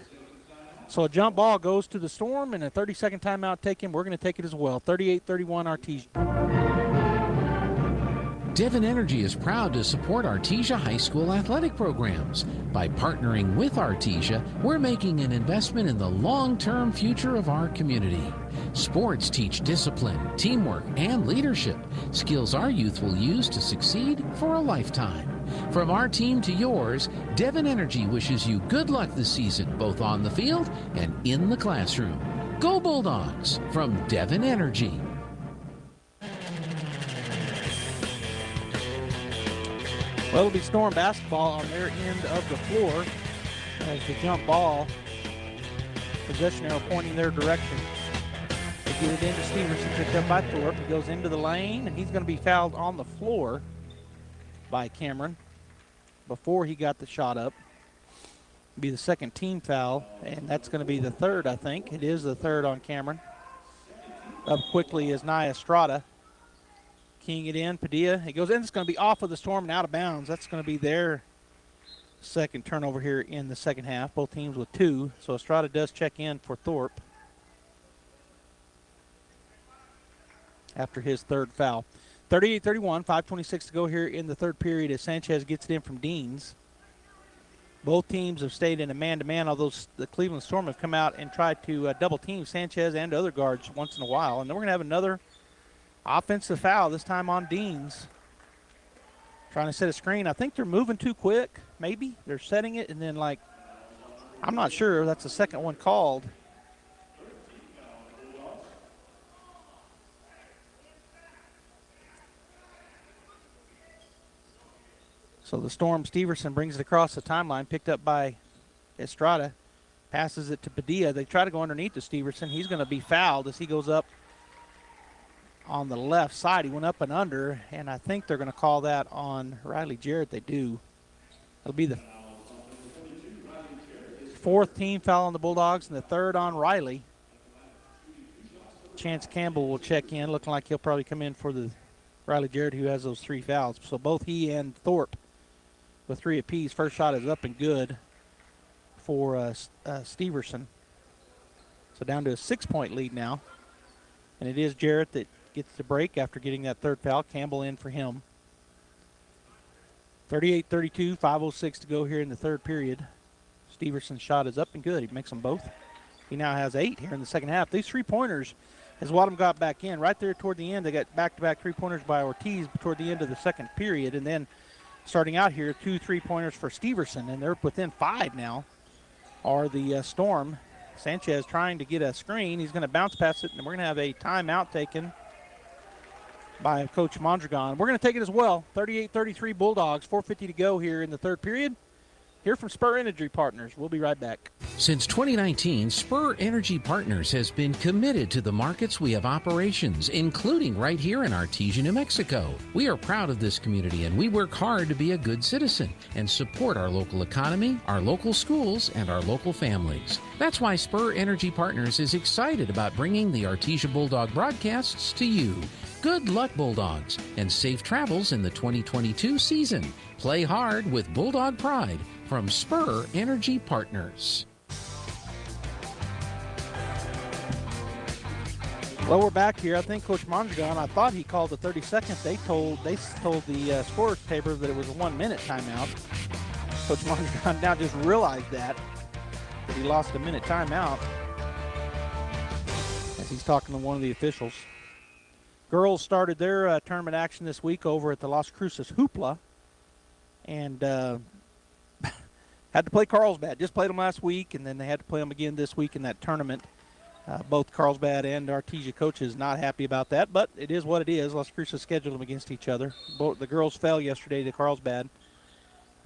So a jump ball goes to the Storm, and a 30-second timeout taken. We're going to take it as well. 38-31 Artesia. Devon Energy is proud to support Artesia High School athletic programs. By partnering with Artesia, we're making an investment in the long-term future of our community. Sports teach discipline, teamwork, and leadership, skills our youth will use to succeed for a lifetime. From our team to yours, Devon Energy wishes you good luck this season, both on the field and in the classroom. Go Bulldogs from Devon Energy. Well, it'll be Storm basketball on their end of the floor as the jump ball, possession arrow pointing their direction. They get it into Steverson, picked up by Thorpe. He goes into the lane, and he's going to be fouled on the floor by Cameron before he got the shot up. It'll be the second team foul, and that's going to be the third, I think. It is the third on Cameron. Up quickly is Nia Estrada. Keying it in, Padilla. It goes in. It's going to be off of the Storm and out of bounds. That's going to be their second turnover here in the second half. Both teams with 2. So Estrada does check in for Thorpe after his third foul. 38-31, 5:26 to go here in the third period as Sanchez gets it in from Deans. Both teams have stayed in a man-to-man, although the Cleveland Storm have come out and tried to double-team Sanchez and other guards once in a while. And then we're going to have another offensive foul, this time on Deans. Trying to set a screen. I think they're moving too quick, maybe. They're setting it, and then, I'm not sure. That's the second one called. So the Storm, Steverson brings it across the timeline, picked up by Estrada, passes it to Padilla. They try to go underneath to Steverson. He's going to be fouled as he goes up on the left side. He went up and under, and I think they're going to call that on Riley Jarrett. They do. It'll be the 4th team foul on the Bulldogs and the 3rd on Riley. Chance Campbell will check in, looking like he'll probably come in for the Riley Jarrett, who has those 3 fouls. So both he and Thorpe with 3 apiece. First shot is up and good for Steverson. So down to a 6-point lead now. And it is Jarrett that gets the break after getting that 3rd foul. Campbell in for him. 38-32, 5:06 to go here in the third period. Steverson's shot is up and good. He makes them both. He now has 8 here in the second half. These 3-pointers, as Wadham got back in, right there toward the end, they got back-to-back 3-pointers by Ortiz toward the end of the second period. And then starting out here, 2 3-pointers for Steverson, and they're within 5 now, are the Storm. Sanchez trying to get a screen. He's going to bounce past it, and we're going to have a timeout taken by Coach Mondragon. We're going to take it as well. 38-33 Bulldogs, 4:50 to go here in the third period. Hear from Spur Energy Partners. We'll be right back. Since 2019, Spur Energy Partners has been committed to the markets we have operations, including right here in Artesia, New Mexico. We are proud of this community, and we work hard to be a good citizen and support our local economy, our local schools, and our local families. That's why Spur Energy Partners is excited about bringing the Artesia Bulldog broadcasts to you. Good luck, Bulldogs, and safe travels in the 2022 season. Play hard with Bulldog Pride from Spur Energy Partners. Well, we're back here. I think Coach Mondragon, I thought he called the 32nd. They told the scorer's paper that it was a 1-minute timeout. Coach Mondragon now just realized that he lost a minute timeout as he's talking to one of the officials. Girls started their tournament action this week over at the Las Cruces Hoopla, and had to play Carlsbad. Just played them last week, and then they had to play them again this week in that tournament. Both Carlsbad and Artesia coaches not happy about that, but it is what it is. Las Cruces scheduled them against each other. Both the girls fell yesterday to Carlsbad,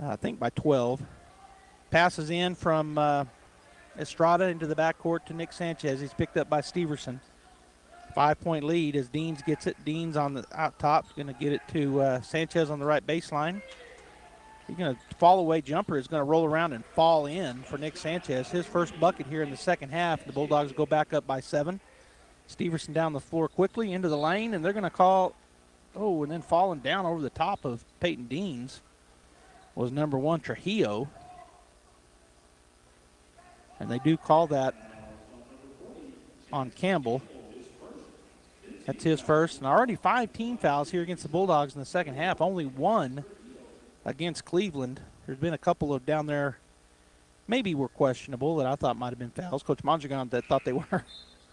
I think by 12. Passes in from Estrada into the backcourt to Nick Sanchez. He's picked up by Steverson. 5-point lead as Deans gets it. Deans on the out top, going to get it to Sanchez on the right baseline. He's going to fall away jumper is going to roll around and fall in for Nick Sanchez. His first bucket here in the second half. The Bulldogs go back up by 7. Steverson down the floor quickly into the lane, and they're going to call, and then falling down over the top of Peyton Deans was number 1 Trujillo. And they do call that on Campbell. That's his first. And already 5 team fouls here against the Bulldogs in the second half. Only 1 against Cleveland. There's been a couple of down there maybe were questionable that I thought might have been fouls. Coach Mondragon that thought they were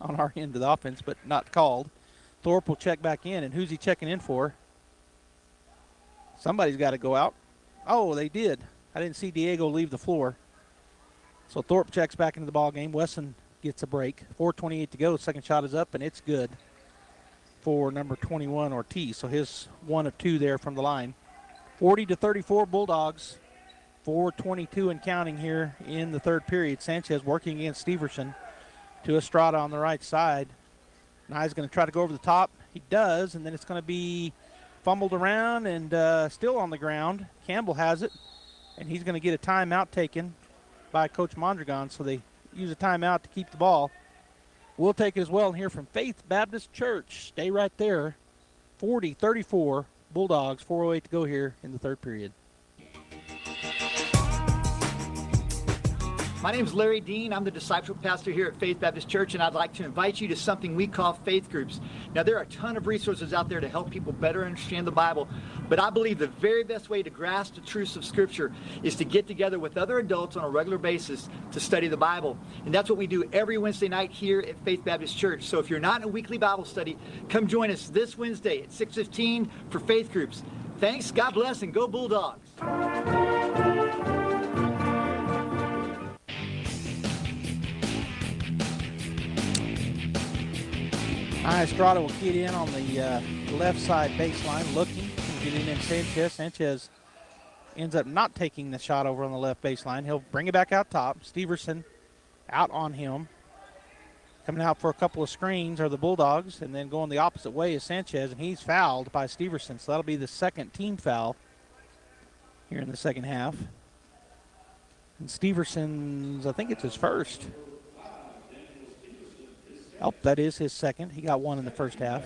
on our end of the offense, but not called. Thorpe will check back in, and who's he checking in for? Somebody's got to go out. Oh, they did. I didn't see Diego leave the floor. So Thorpe checks back into the ball game. Wesson gets a break. 4:28 to go. Second shot is up, and it's good for number 21 Ortiz. So his 1 of 2 there from the line. 40-34 Bulldogs. 4:22 and counting here in the third period. Sanchez working against Steverson to Estrada on the right side. Now he's going to try to go over the top. He does, and then it's going to be fumbled around and still on the ground. Campbell has it, and he's going to get a timeout taken by Coach Mondragon, so they use a timeout to keep the ball. We'll take it as well and hear from Faith Baptist Church. Stay right there. 40-34 Bulldogs, 4:08 to go here in the third period. My name is Larry Dean. I'm the discipleship pastor here at Faith Baptist Church, and I'd like to invite you to something we call faith groups. Now, there are a ton of resources out there to help people better understand the Bible, but I believe the very best way to grasp the truths of Scripture is to get together with other adults on a regular basis to study the Bible. And that's what we do every Wednesday night here at Faith Baptist Church. So if you're not in a weekly Bible study, come join us this Wednesday at 6:15 for faith groups. Thanks, God bless, and go Bulldogs. Estrada will get in on the left side baseline, looking, getting in Sanchez. Sanchez ends up not taking the shot over on the left baseline. He'll bring it back out top. Steverson out on him. Coming out for a couple of screens are the Bulldogs, and then going the opposite way is Sanchez, and he's fouled by Steverson. So that'll be the second team foul here in the second half. And Steverson's, I think it's his first. Oh, that is his second. He got one in the first half.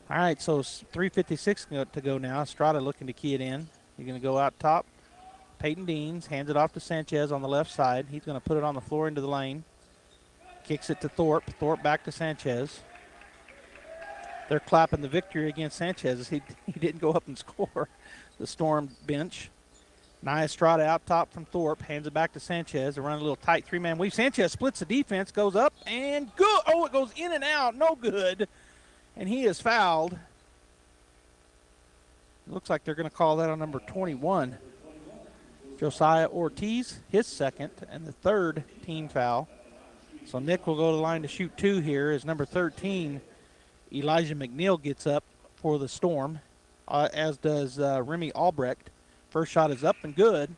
All right, so 3:56 to go now. Estrada looking to key it in. He's going to go out top. Peyton Deans hands it off to Sanchez on the left side. He's going to put it on the floor into the lane. Kicks it to Thorpe. Thorpe back to Sanchez. They're clapping the victory against Sanchez. He didn't go up and score. The Storm bench. Estrada out top from Thorpe. Hands it back to Sanchez. They run a little tight three-man weave. Sanchez splits the defense. Goes up and good. Oh, it goes in and out. No good. And he is fouled. It looks like they're going to call that on number 21. Josiah Ortiz, his second, and the third team foul. So Nick will go to the line to shoot two here as number 13, Elijah McNeil, gets up for the Storm, as does Remy Albrecht. First shot is up and good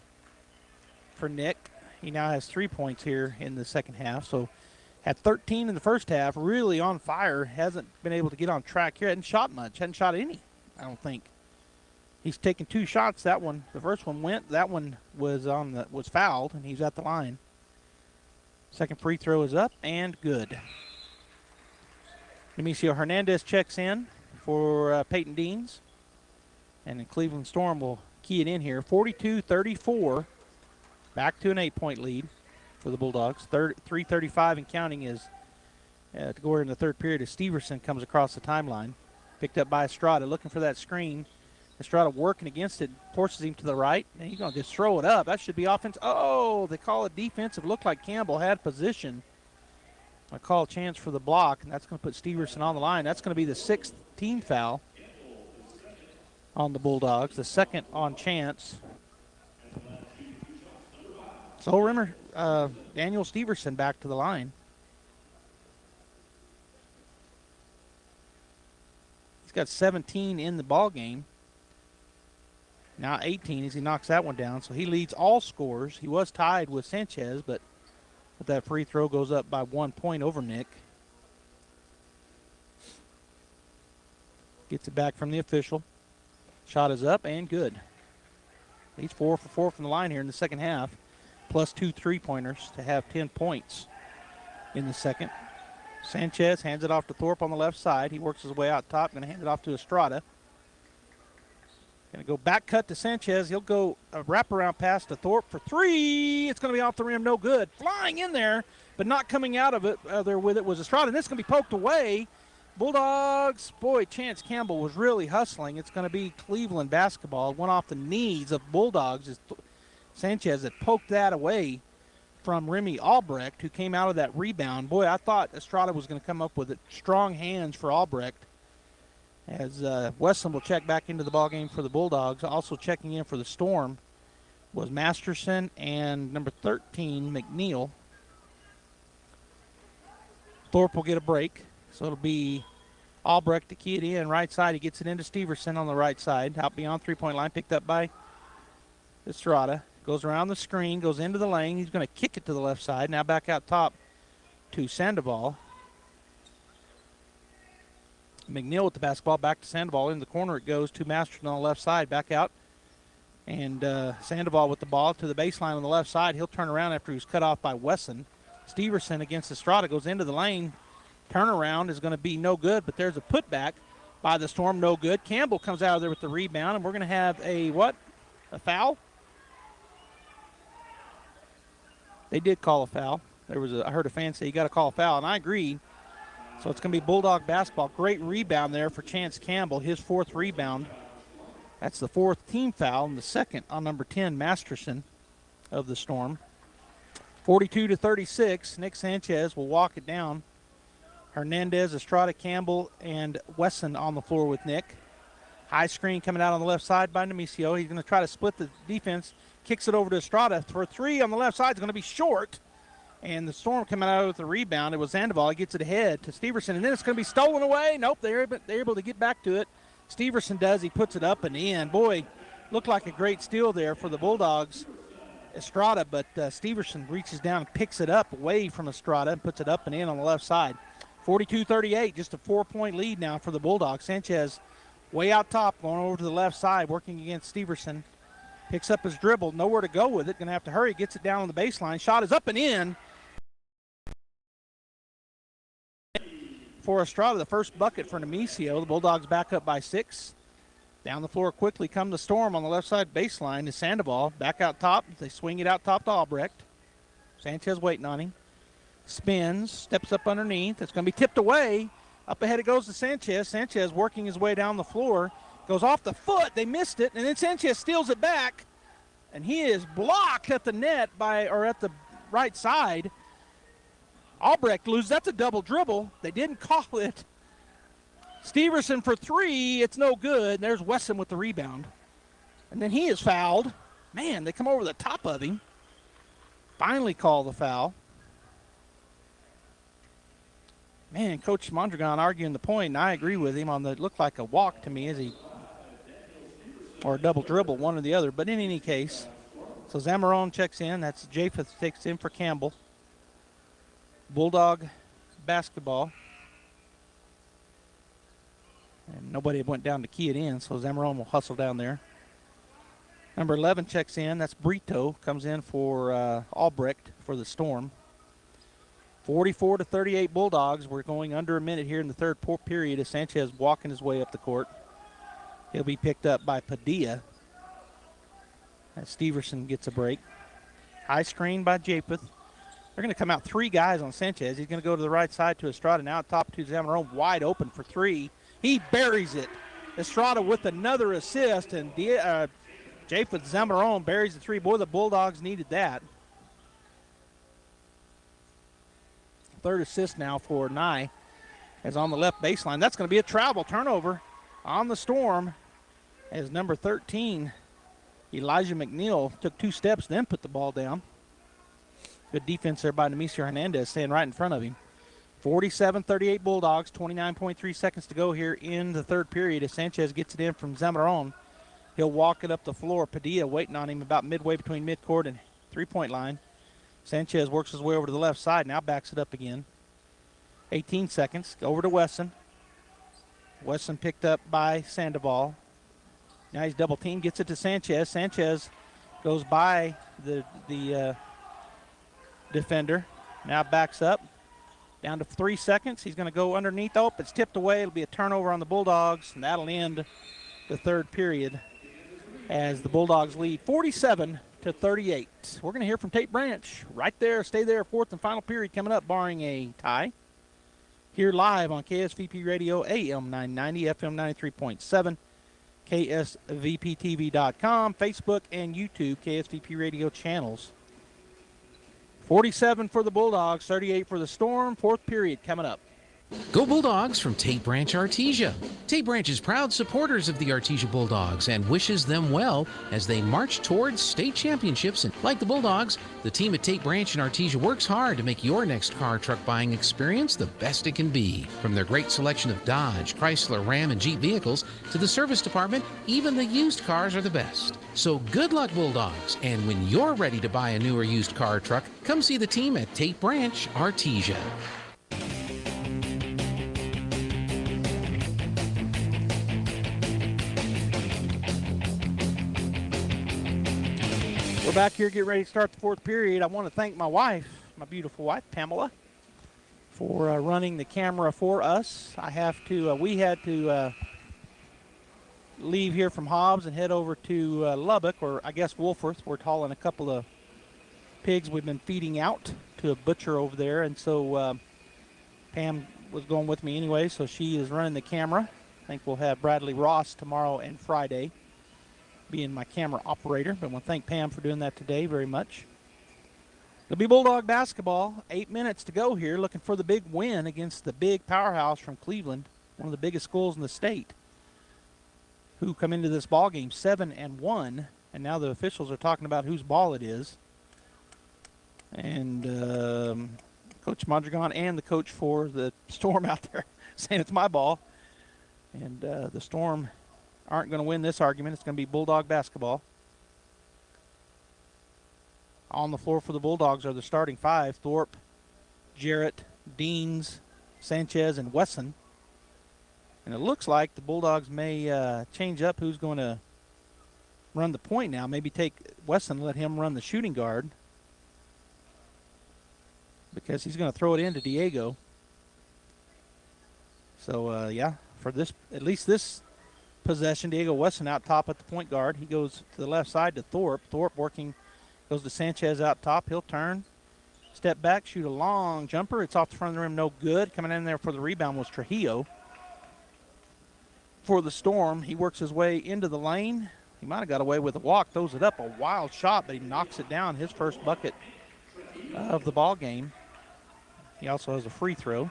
for Nick. He now has 3 points here in the second half. So had 13 in the first half, really on fire. Hasn't been able to get on track here. Hadn't shot much. Hadn't shot any, I don't think. He's taken two shots. That one, the first one went. That one was fouled, and he's at the line. Second free throw is up and good. Demisio Hernandez checks in for Peyton Deans. And the Cleveland Storm will key it in here. 42-34. Back to an 8-point lead for the Bulldogs. 3:35 and counting is to go in the third period as Steverson comes across the timeline. Picked up by Estrada, looking for that screen. Estrada working against it, forces him to the right, and he's going to just throw it up. That should be offense. Oh, they call it defensive. Looked like Campbell had position. I call a chance for the block, and that's going to put Steverson on the line. That's going to be the sixth team foul on the Bulldogs, the second on Chance. So remember, Daniel Steverson back to the line. He's got 17 in the ball game. Now 18 as he knocks that one down. So he leads all scorers. He was tied with Sanchez, but that free throw goes up by 1 point over Nick. Gets it back from the official. Shot is up and good. He's 4 for 4 from the line here in the second half, plus 2 3-pointers to have 10 points in the second. Sanchez hands it off to Thorpe on the left side. He works his way out top. Going to hand it off to Estrada. Going to go back cut to Sanchez. He'll go a wraparound pass to Thorpe for three. It's going to be off the rim, no good. Flying in there, but not coming out of it there with it was Estrada. And this is going to be poked away. Bulldogs, boy, Chance Campbell was really hustling. It's going to be Cleveland basketball. It went off the knees of Bulldogs as Sanchez had poked that away from Remy Albrecht, who came out of that rebound. Boy, I thought Estrada was going to come up with it. Strong hands for Albrecht. As Wesson will check back into the ballgame for the Bulldogs. Also checking in for the Storm was Masterson and number 13, McNeil. Thorpe will get a break. So it'll be Albrecht to key it in. Right side, he gets it into Steverson on the right side. Out beyond three-point line, picked up by Estrada. Goes around the screen, goes into the lane. He's going to kick it to the left side. Now back out top to Sandoval. McNeil with the basketball, back to Sandoval. In the corner it goes to Masterson on the left side, back out. And Sandoval with the ball to the baseline on the left side. He'll turn around after he's cut off by Wesson. Steverson against Estrada goes into the lane. Turnaround is going to be no good, but there's a putback by the Storm, no good. Campbell comes out of there with the rebound, and we're going to have a what? A foul? They did call a foul. I heard a fan say you got to call a foul, and I agreed. So it's going to be Bulldog basketball. Great rebound there for Chance Campbell, his 4th rebound. That's the 4th team foul and the 2nd on number 10, Masterson of the Storm. 42-36, Nick Sanchez will walk it down. Hernandez, Estrada, Campbell, and Wesson on the floor with Nick. High screen coming out on the left side by Nemesio. He's going to try to split the defense. Kicks it over to Estrada for 3 on the left side. It's going to be short. And the Storm coming out with the rebound. It was Sandoval. He gets it ahead to Steverson. And then it's going to be stolen away. Nope, they're able to get back to it. Steverson does. He puts it up and in. Boy, looked like a great steal there for the Bulldogs. Estrada, but Steverson reaches down and picks it up away from Estrada and puts it up and in on the left side. 42-38, just a 4-point lead now for the Bulldogs. Sanchez way out top, going over to the left side, working against Steverson. Picks up his dribble, nowhere to go with it. Going to have to hurry, gets it down on the baseline. Shot is up and in for Estrada. The first bucket for Nemesio. The Bulldogs back up by 6. Down the floor quickly come the Storm on the left side baseline is Sandoval. Back out top. They swing it out top to Albrecht. Sanchez waiting on him. Spins, steps up underneath. It's going to be tipped away. Up ahead it goes to Sanchez. Sanchez working his way down the floor. Goes off the foot. They missed it. And then Sanchez steals it back. And he is blocked at the net at the right side. Albrecht loses. That's a double dribble. They didn't call it. Steverson for 3. It's no good. There's Wesson with the rebound. And then he is fouled. Man, they come over the top of him. Finally call the foul. Man, Coach Mondragon arguing the point, and I agree with him on the, it looked like a walk to me or a double dribble, one or the other. But in any case, so Zamarone checks in. That's Japheth takes in for Campbell. Bulldog basketball. And nobody went down to key it in, so Zamarone will hustle down there. Number 11 checks in. That's Brito. Comes in for Albrecht for the Storm. 44-38 Bulldogs. We're going under a minute here in the third period as Sanchez walking his way up the court. He'll be picked up by Padilla as Steverson gets a break. High screen by Japheth. They're going to come out 3 guys on Sanchez. He's going to go to the right side to Estrada. Now top to Zamarone, wide open for 3. He buries it. Estrada with another assist, and Japheth Zamarone buries the 3. Boy, the Bulldogs needed that. Third assist now for Nye as on the left baseline. That's going to be a travel turnover on the Storm as number 13, Elijah McNeil, took 2 steps, then put the ball down. Good defense there by Nemesio Hernandez, staying right in front of him. 47-38 Bulldogs, 29.3 seconds to go here in the third period as Sanchez gets it in from Zamarone. He'll walk it up the floor. Padilla waiting on him about midway between midcourt and three-point line. Sanchez works his way over to the left side, now backs it up again. 18 seconds, over to Wesson. Wesson picked up by Sandoval. Now he's double teamed, gets it to Sanchez. Sanchez goes by the defender, now backs up. Down to 3 seconds, he's going to go underneath. Oh, it's tipped away. It'll be a turnover on the Bulldogs, and that'll end the third period as the Bulldogs lead 47-38. We're going to hear from Tate Branch right there. Stay there. Fourth and final period coming up, barring a tie. Here live on KSVP Radio, AM 990, FM 93.7, KSVPTV.com, Facebook, and YouTube, KSVP Radio channels. 47 for the Bulldogs, 38 for the Storm. Fourth period coming up. Go Bulldogs from Tate Branch Artesia. Tate Branch is proud supporters of the Artesia Bulldogs and wishes them well as they march towards state championships. And like the Bulldogs, the team at Tate Branch and Artesia works hard to make your next car or truck buying experience the best it can be. From their great selection of Dodge, Chrysler, Ram, and Jeep vehicles to the service department, even the used cars are the best. So good luck, Bulldogs. And when you're ready to buy a new or used car or truck, come see the team at Tate Branch Artesia. We're back here, get ready to start the fourth period. I want to thank my wife, my beautiful wife, Pamela, for running the camera for us. We had to leave here from Hobbs and head over to Lubbock, or I guess Wolforth. We're hauling a couple of pigs we've been feeding out to a butcher over there, and so Pam was going with me anyway, so she is running the camera. I think we'll have Bradley Ross tomorrow and Friday being my camera operator, but I want to thank Pam for doing that today very much. It'll be Bulldog basketball. 8 minutes to go here, looking for the big win against the big powerhouse from Cleveland, one of the biggest schools in the state, who come into this ball game 7-1, and now the officials are talking about whose ball it is. And Coach Mondragon and the coach for the Storm out there saying it's my ball. And the Storm aren't going to win this argument. It's going to be Bulldog basketball. On the floor for the Bulldogs are the starting five: Thorpe, Jarrett, Deans, Sanchez, and Wesson. And it looks like the Bulldogs may change up who's going to run the point now. Maybe take Wesson, let him run the shooting guard, because he's going to throw it into Diego. So, yeah, for this, at least this possession, Diego Wesson out top at the point guard. He goes to the left side to Thorpe. Thorpe working, goes to Sanchez out top. He'll turn, step back, shoot a long jumper. It's off the front of the rim, no good. Coming in there for the rebound was Trujillo. For the Storm, he works his way into the lane. He might have got away with a walk, throws it up, a wild shot, but he knocks it down, his first bucket of the ball game. He also has a free throw.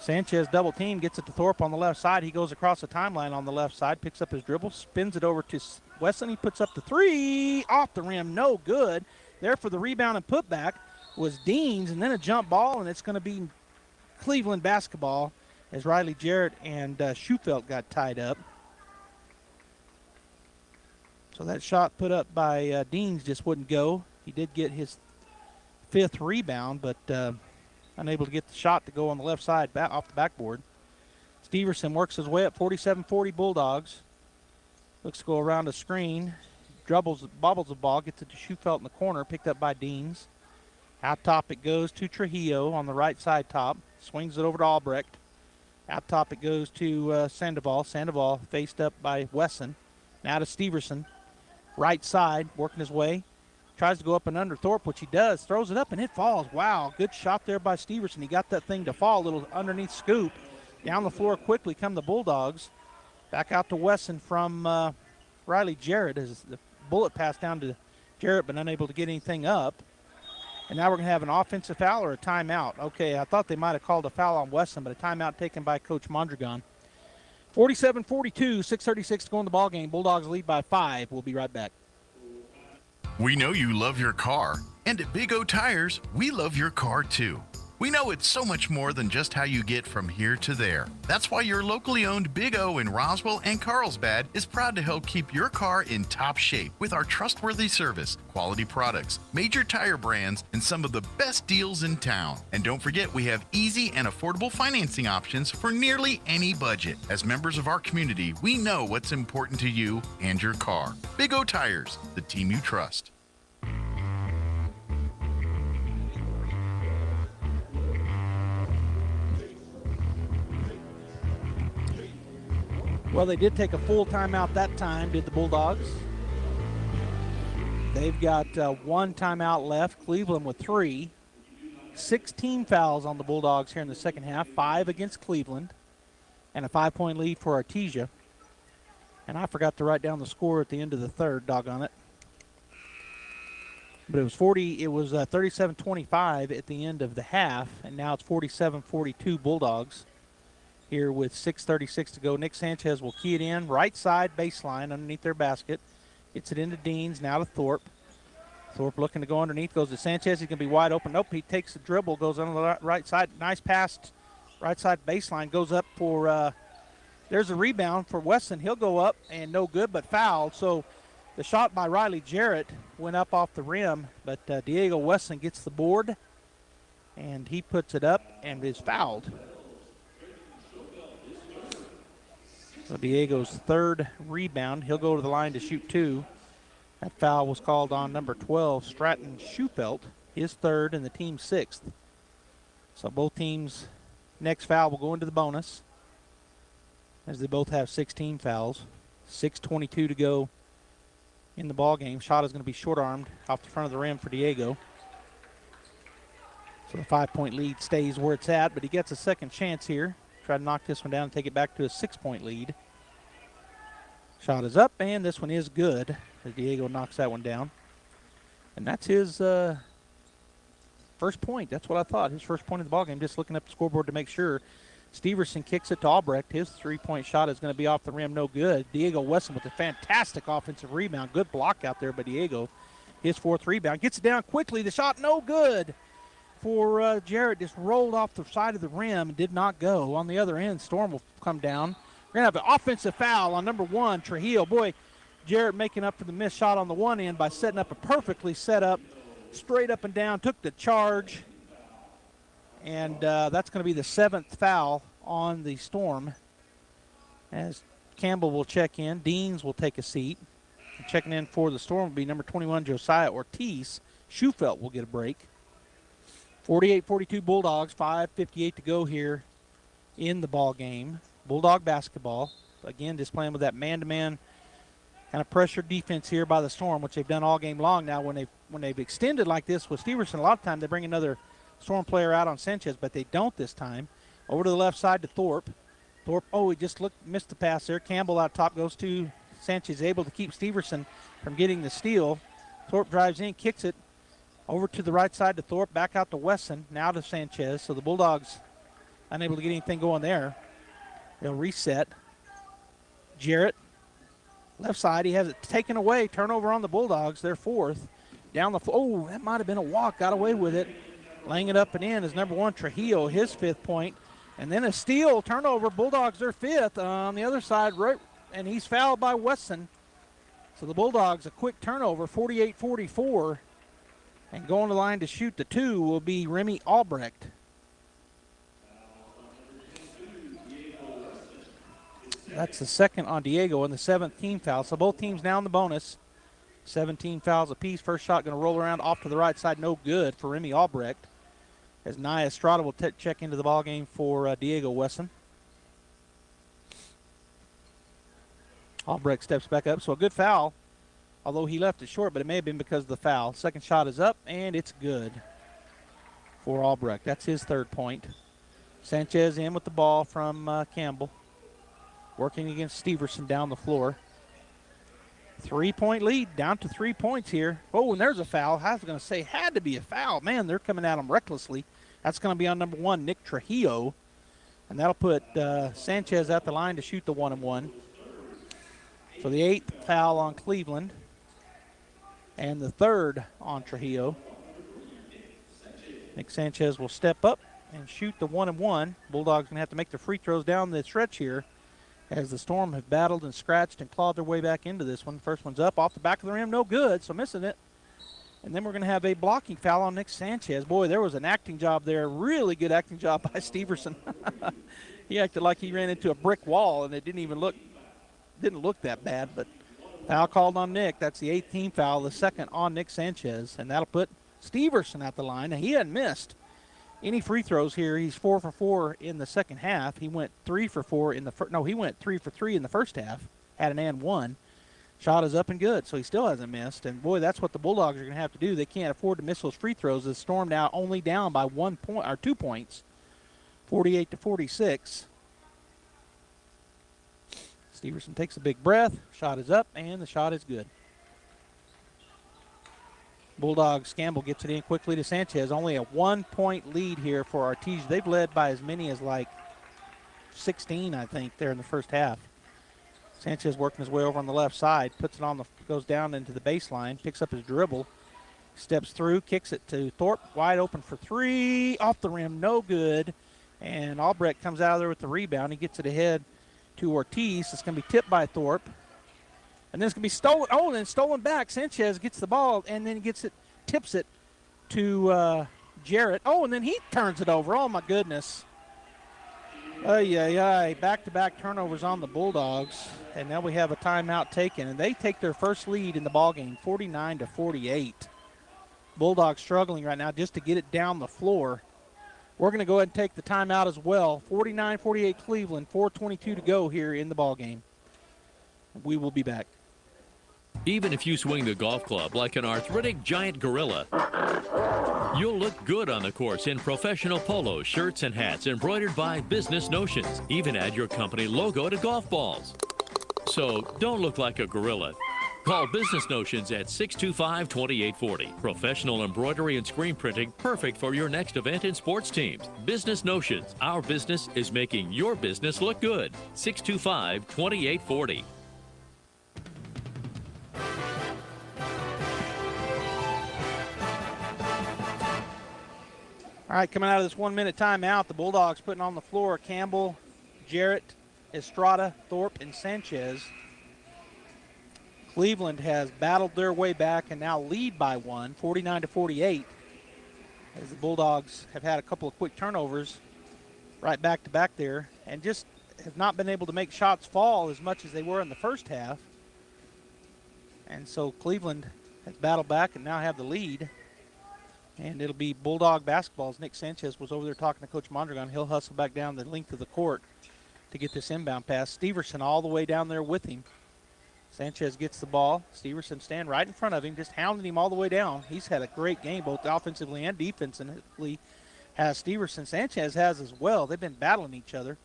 Sanchez double team, gets it to Thorpe on the left side. He goes across the timeline on the left side, picks up his dribble, spins it over to Wesson. He puts up the three, off the rim, no good. There for the rebound and putback was Deans, and then a jump ball, and it's going to be Cleveland basketball as Riley Jarrett and Schufelt got tied up. So that shot put up by Deans just wouldn't go. He did get his fifth rebound, but unable to get the shot to go on the left side off the backboard. Steverson works his way up, 47-40 Bulldogs. Looks to go around the screen. Bobbles the ball, gets it to Schufelt in the corner, picked up by Deans. Out top it goes to Trujillo on the right side top. Swings it over to Albrecht. Out top it goes to Sandoval. Sandoval faced up by Wesson. Now to Steverson. Right side, working his way. Tries to go up and under Thorpe, which he does. Throws it up and it falls. Wow, good shot there by Steverson. He got that thing to fall, a little underneath scoop. Down the floor quickly come the Bulldogs. Back out to Wesson from Riley Jarrett as the bullet passed down to Jarrett, but unable to get anything up. And now we're going to have an offensive foul or a timeout. Okay, I thought they might have called a foul on Wesson, but a timeout taken by Coach Mondragon. 47-42, 6:36 to go in the ballgame. Bulldogs lead by 5. We'll be right back. We know you love your car, and at Big O Tires, we love your car too. We know it's so much more than just how you get from here to there. That's why your locally owned Big O in Roswell and Carlsbad is proud to help keep your car in top shape with our trustworthy service, quality products, major tire brands, and some of the best deals in town. And don't forget, we have easy and affordable financing options for nearly any budget. As members of our community, we know what's important to you and your car. Big O Tires, the team you trust. Well, they did take a full timeout that time, did the Bulldogs. They've got one timeout left. Cleveland with 3. 16 fouls on the Bulldogs here in the second half. 5 against Cleveland. And a 5-point lead for Artesia. And I forgot to write down the score at the end of the third, doggone it. But it was 37-25 at the end of the half. And now it's 47-42 Bulldogs. Here with 6:36 to go. Nick Sanchez will key it in. Right side baseline underneath their basket. Gets it into Deans. Now to Thorpe. Thorpe looking to go underneath. Goes to Sanchez. He's going to be wide open. Nope, he takes the dribble. Goes on the right side. Nice pass. Right side baseline. Goes up for, there's a rebound for Wesson. He'll go up and no good, but fouled. So the shot by Riley Jarrett went up off the rim, but Diego Wesson gets the board, and he puts it up and is fouled. So Diego's third rebound. He'll go to the line to shoot 2. That foul was called on number 12, Stratton Schufelt, his third and the team's 6th. So both teams' next foul will go into the bonus, as they both have 16 fouls. 6:22 to go in the ball game. Shot is going to be short-armed off the front of the rim for Diego. So the 5-point lead stays where it's at, but he gets a second chance here. Try to knock this one down and take it back to a 6-point lead. Shot is up, and this one is good as Diego knocks that one down. And that's his first point. That's what I thought. His first point of the ballgame, just looking up the scoreboard to make sure. Steverson kicks it to Albrecht. His 3-point shot is going to be off the rim, no good. Diego Wesson with a fantastic offensive rebound. Good block out there by Diego. His 4th rebound. Gets it down quickly. The shot no good for Jarrett. Just rolled off the side of the rim and did not go. On the other end, Storm will come down. We're going to have an offensive foul on number 1, Trujillo. Boy, Jarrett making up for the missed shot on the one end by setting up a perfectly set up, straight up and down, took the charge. And that's going to be the 7th foul on the Storm. As Campbell will check in, Deans will take a seat. And checking in for the Storm will be number 21, Josiah Ortiz. Schufelt will get a break. 48-42 Bulldogs, 5:58 to go here in the ball game. Bulldog basketball. Again, just playing with that man-to-man kind of pressure defense here by the Storm, which they've done all game long. Now, when they've extended like this with Steverson, a lot of time they bring another Storm player out on Sanchez, but they don't this time. Over to the left side to Thorpe. Thorpe, he just missed the pass there. Campbell out top goes to Sanchez, able to keep Steverson from getting the steal. Thorpe drives in, kicks it over to the right side to Thorpe, back out to Wesson, now to Sanchez. So the Bulldogs unable to get anything going there. They'll reset. Jarrett, left side, he has it taken away. Turnover on the Bulldogs, their 4th. Down the floor, that might have been a walk, got away with it. Laying it up and in is number 1, Trujillo, his 5th point. And then a steal, turnover, Bulldogs their 5th. On the other side, right, and he's fouled by Wesson. So the Bulldogs, a quick turnover, 48-44. And going to the line to shoot the 2 will be Remy Albrecht. That's the 2nd on Diego and the 7th team foul. So both teams now in the bonus. 17 fouls apiece. First shot going to roll around off to the right side. No good for Remy Albrecht. As Nia Estrada will check into the ballgame for Diego Wesson. Albrecht steps back up. So a good foul. Although he left it short, but it may have been because of the foul. Second shot is up, and it's good for Albrecht. That's his 3rd point. Sanchez in with the ball from Campbell. Working against Steverson down the floor. 3-point lead, down to 3 points here. And there's a foul. I was going to say, had to be a foul. Man, they're coming at him recklessly. That's going to be on number 1, Nick Trujillo. And that'll put Sanchez at the line to shoot the 1-and-1. So the 8th foul on Cleveland. And the 3rd on Trujillo. Nick Sanchez will step up and shoot the 1-and-1. Bulldogs going to have to make the free throws down the stretch here as the Storm have battled and scratched and clawed their way back into this one. First one's up off the back of the rim, no good, so missing it. And then we're going to have a blocking foul on Nick Sanchez. Boy, there was an acting job there, really good acting job by Steverson. He acted like he ran into a brick wall, and it didn't look that bad, but foul called on Nick. That's the 8th team foul, the 2nd on Nick Sanchez, and that'll put Steverson at the line. Now, he hadn't missed any free throws here. He's 4 for 4 in the second half. He went 3 for 4 in the first. No, he went 3 for 3 in the first half. Had an and 1. Shot is up and good, so he still hasn't missed. And boy, that's what the Bulldogs are going to have to do. They can't afford to miss those free throws. The Storm now only down by 1 point or 2 points, 48-46. Steverson takes a big breath. Shot is up, and the shot is good. Bulldogs, Campbell gets it in quickly to Sanchez. Only a 1-point lead here for Artesia. They've led by as many as like 16, I think, there in the first half. Sanchez working his way over on the left side, puts it on goes down into the baseline, picks up his dribble, steps through, kicks it to Thorpe, wide open for 3, off the rim, no good. And Albrecht comes out of there with the rebound. He gets it ahead to Ortiz. It's going to be tipped by Thorpe. And then it's going to be stolen. Oh, and then stolen back. Sanchez gets the ball and then tips it to Jarrett. Oh, and then he turns it over. Oh, my goodness. Back-to-back turnovers on the Bulldogs. And now we have a timeout taken. And they take their first lead in the ballgame, 49-48. Bulldogs struggling right now just to get it down the floor. We're going to go ahead and take the timeout as well. 49-48 Cleveland, 4:22 to go here in the ballgame. We will be back. Even if you swing the golf club like an arthritic giant gorilla, you'll look good on the course in professional polos, shirts, and hats embroidered by Business Notions. Even add your company logo to golf balls. So don't look like a gorilla. Call Business Notions at 625-2840. Professional embroidery and screen printing, perfect for your next event and sports teams. Business Notions. Our business is making your business look good. 625-2840. All right, coming out of this 1-minute timeout, the Bulldogs putting on the floor Campbell, Jarrett, Estrada, Thorpe, and Sanchez. Cleveland has battled their way back and now lead by 1, 49-48, as the Bulldogs have had a couple of quick turnovers right back to back there and just have not been able to make shots fall as much as they were in the first half. And so Cleveland has battled back and now have the lead. And it'll be Bulldog basketball as Nick Sanchez was over there talking to Coach Mondragon. He'll hustle back down the length of the court to get this inbound pass. Steverson all the way down there with him. Sanchez gets the ball. Steverson stand right in front of him, just hounding him all the way down. He's had a great game, both offensively and defensively, has Steverson. Sanchez has as well. They've been battling each other.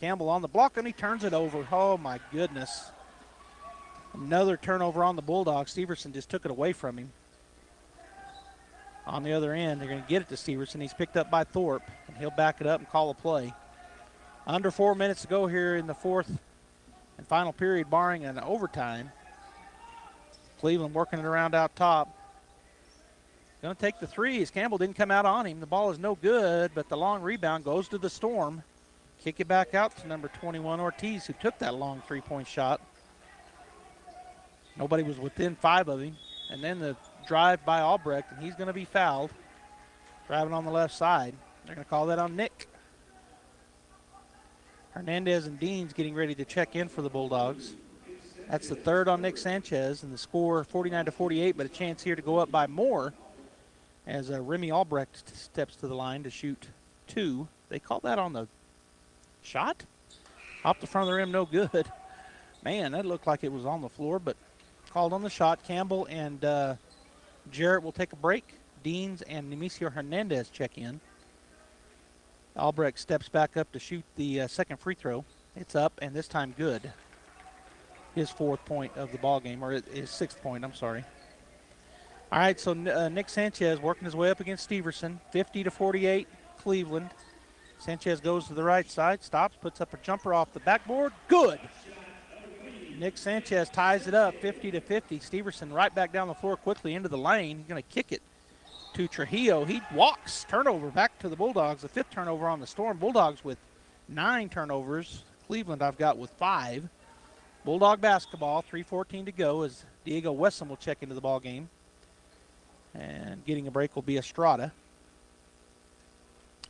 Campbell on the block, and he turns it over. Oh, my goodness. Another turnover on the Bulldogs. Steverson just took it away from him. On the other end, they're going to get it to Steverson. He's picked up by Thorpe, and he'll back it up and call a play. Under 4 minutes to go here in the fourth and final period, barring an overtime. Cleveland working it around out top. Going to take the threes. Campbell didn't come out on him. The ball is no good, but the long rebound goes to the Storm. Kick it back out to number 21, Ortiz, who took that long three-point shot. Nobody was within 5 of him. And then the drive by Albrecht, and he's going to be fouled. Driving on the left side. They're going to call that on Nick. Hernandez and Deans getting ready to check in for the Bulldogs. That's the third on Nick Sanchez, and the score 49-48, but a chance here to go up by more as Remy Albrecht steps to the line to shoot 2. They call that on the shot? Off the front of the rim, no good. Man, that looked like it was on the floor, but called on the shot. Campbell and Jarrett will take a break. Deans and Nemesio Hernandez check in. Albrecht steps back up to shoot the second free throw. It's up, and this time good. His 4th point of the ball game, or his 6th point, I'm sorry. All right, so Nick Sanchez working his way up against Steverson. 50-48, Cleveland. Sanchez goes to the right side, stops, puts up a jumper off the backboard. Good. Nick Sanchez ties it up, 50-50. Steverson right back down the floor quickly into the lane. He's going to kick it to Trujillo. He walks. Turnover back to the Bulldogs. The 5th turnover on the Storm. Bulldogs with 9 turnovers. Cleveland I've got with 5. Bulldog basketball, 3:14 to go as Diego Wesson will check into the ball game. And getting a break will be Estrada.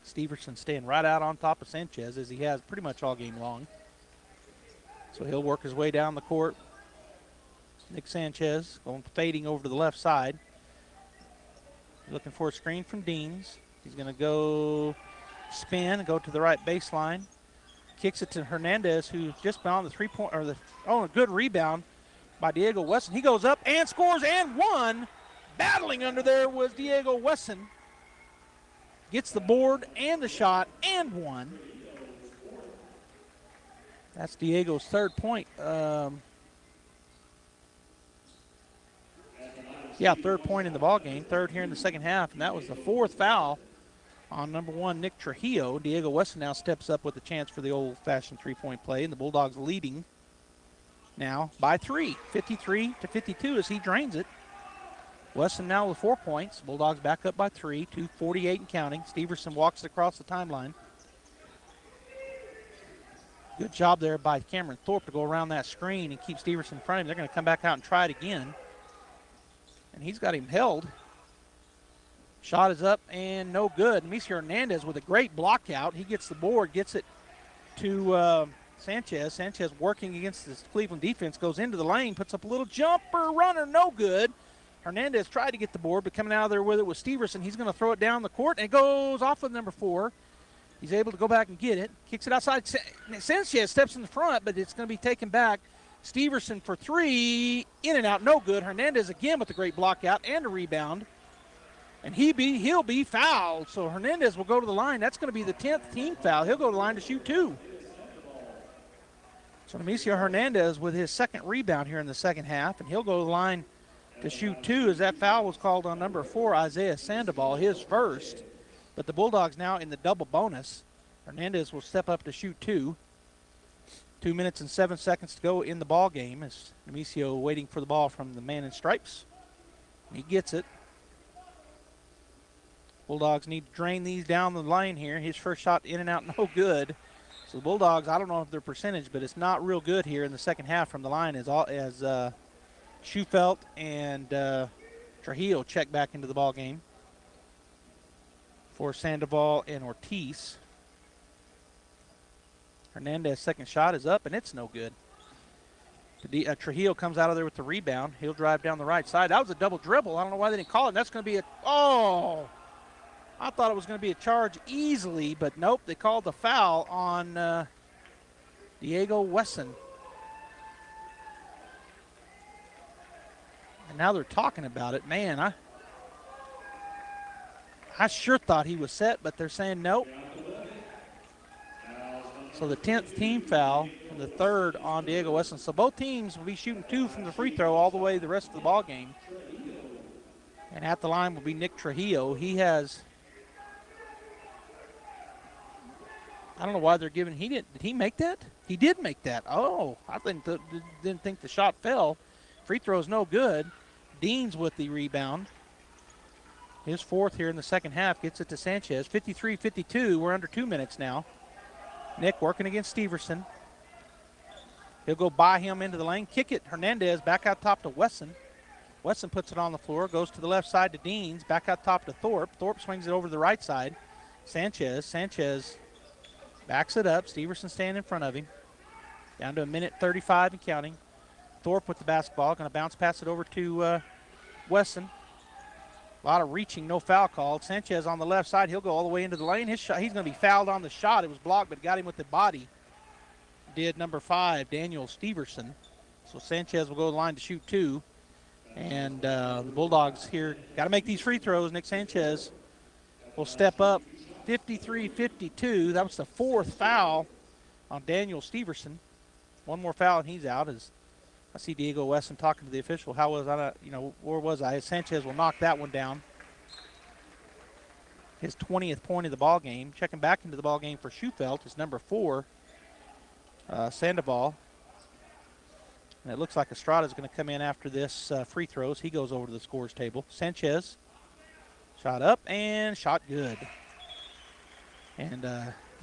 Steverson staying right out on top of Sanchez as he has pretty much all game long. So he'll work his way down the court. Nick Sanchez going fading over to the left side. Looking for a screen from Deans. He's going to go spin and go to the right baseline. Kicks it to Hernandez, who just found the three-point, or a good rebound by Diego Wesson. He goes up and scores and one. Battling under there was Diego Wesson. Gets the board and the shot and one. That's Diego's 3rd point. Yeah, 3rd point in the ball game, 3rd here in the second half, and that was the 4th foul on number 1, Nick Trujillo. Diego Wesson now steps up with a chance for the old-fashioned three-point play, and the Bulldogs leading now by 3, 53-52 as he drains it. Wesson now with 4 points. Bulldogs back up by 3, 2:48 and counting. Steverson walks it across the timeline. Good job there by Cameron Thorpe to go around that screen and keep Steverson in front of him. They're going to come back out and try it again. And he's got him held. Shot is up and no good. Nemesio Hernandez with a great block out. He gets the board, gets it to Sanchez. Sanchez working against this Cleveland defense, goes into the lane, puts up a little jumper runner, no good. Hernandez tried to get the board, but coming out of there with it was Steverson. He's going to throw it down the court, and it goes off of number 4. He's able to go back and get it. Kicks it outside. Sanchez steps in the front, but it's going to be taken back Steverson for three. In and out, no good. Hernandez again with a great block out and a rebound. And he'll be fouled. So Hernandez will go to the line. That's going to be the 10th team foul. He'll go to the line to shoot 2. So Nemesio Hernandez with his second rebound here in the second half, and he'll go to the line to shoot 2 as that foul was called on number 4, Isaiah Sandoval, his first. But the Bulldogs now in the double bonus. Hernandez will step up to shoot 2. 2 minutes and 7 seconds to go in the ball game as Nemesio waiting for the ball from the man in stripes. He gets it. Bulldogs need to drain these down the lane here. His first shot in and out, no good. So the Bulldogs, I don't know if their percentage, but it's not real good here in the second half from the line as Schufelt and Trujillo check back into the ball game for Sandoval and Ortiz. Hernandez's second shot is up, and it's no good. Trujillo comes out of there with the rebound. He'll drive down the right side. That was a double dribble. I don't know why they didn't call it. That's going to be a – oh! I thought it was going to be a charge easily, but nope. They called the foul on Diego Wesson. And now they're talking about it. Man, I sure thought he was set, but they're saying nope. So the 10th team foul and the third on Diego Wesson. So both teams will be shooting 2 from the free throw all the way the rest of the ball game. And at the line will be Nick Trujillo. He has, I don't know why they're giving, did he make that? He did make that. Oh, I didn't think the shot fell. Free throw's no good. Deans with the rebound. His fourth here in the second half gets it to Sanchez. 53-52, we're under 2 minutes now. Nick working against Steverson. He'll go by him into the lane. Kick it, Hernandez back out top to Wesson. Wesson puts it on the floor, goes to the left side to Deans, back out top to Thorpe. Thorpe swings it over to the right side. Sanchez backs it up. Steverson standing in front of him. Down to 1:35 and counting. Thorpe with the basketball, going to bounce pass it over to Wesson. A lot of reaching, no foul called. Sanchez on the left side. He'll go all the way into the lane. His shot, he's going to be fouled on the shot. It was blocked, but got him with the body. Did number 5, Daniel Steverson. So Sanchez will go to the line to shoot 2. And the Bulldogs here got to make these free throws. Nick Sanchez will step up. 53-52. That was the 4th foul on Daniel Steverson. One more foul and he's out. As I see Diego Wesson talking to the official. How was I? Where was I? Sanchez will knock that one down. His 20th point of the ball game. Checking back into the ball game for Schufelt is number 4, Sandoval. And it looks like Estrada's going to come in after this free throws. He goes over to the scores table. Sanchez, shot up and shot good. And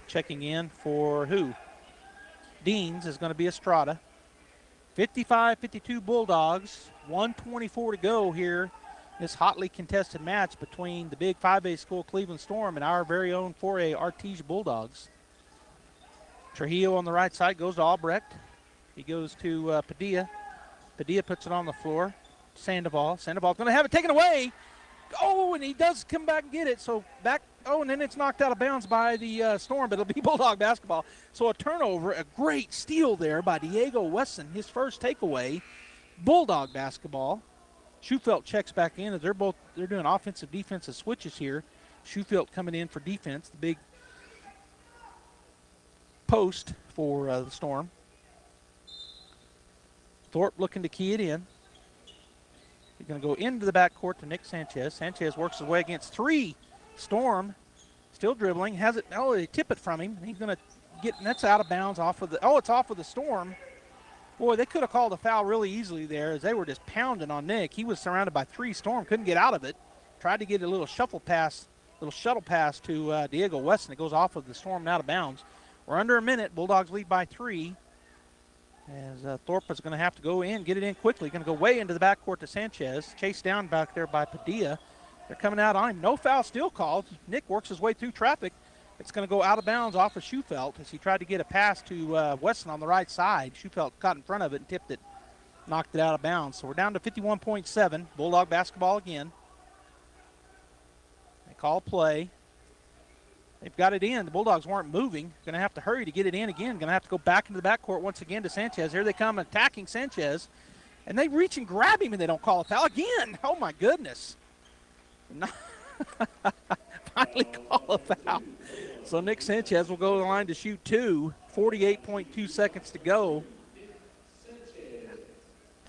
checking in for who? Deans is going to be Estrada. 55-52 Bulldogs. 1:24 to go here. This hotly contested match between the big 5A school Cleveland Storm and our very own 4A Artesia Bulldogs. Trujillo on the right side goes to Albrecht. He goes to Padilla. Padilla puts it on the floor. Sandoval. Sandoval's going to have it taken away. Oh, and he does come back and get it. So back. Oh, and then it's knocked out of bounds by the Storm, but it'll be Bulldog basketball. So a turnover, a great steal there by Diego Wesson, his first takeaway. Bulldog basketball. Schufelt checks back in as they're doing offensive defensive switches here. Schufelt coming in for defense, the big post for the Storm. Thorpe looking to key it in. He's going to go into the backcourt to Nick Sanchez. Sanchez works his way against 3. Storm still dribbling. Has it. Oh, they tip it from him. He's going to get, and that's out of bounds off of the, oh, it's off of the Storm. Boy, they could have called a foul really easily there as they were just pounding on Nick. He was surrounded by 3. Storm couldn't get out of it. Tried to get a little shuttle pass to Diego Wesson. It goes off of the Storm and out of bounds. We're under a minute. Bulldogs lead by 3. As Thorpe is going to have to go in, get it in quickly. Going to go way into the backcourt to Sanchez. Chased down back there by Padilla. They're coming out on him. No foul still called. Nick works his way through traffic. It's going to go out of bounds off of Schufelt as he tried to get a pass to Wesson on the right side. Schufelt caught in front of it and tipped it. Knocked it out of bounds. So we're down to 51.7. Bulldog basketball again. They call play. They've got it in. The Bulldogs weren't moving. Going to have to hurry to get it in again. Going to have to go back into the backcourt once again to Sanchez. Here they come attacking Sanchez. And they reach and grab him, and they don't call a foul again. Oh, my goodness. Finally call a foul. So Nick Sanchez will go to the line to shoot 2. 48.2 seconds to go.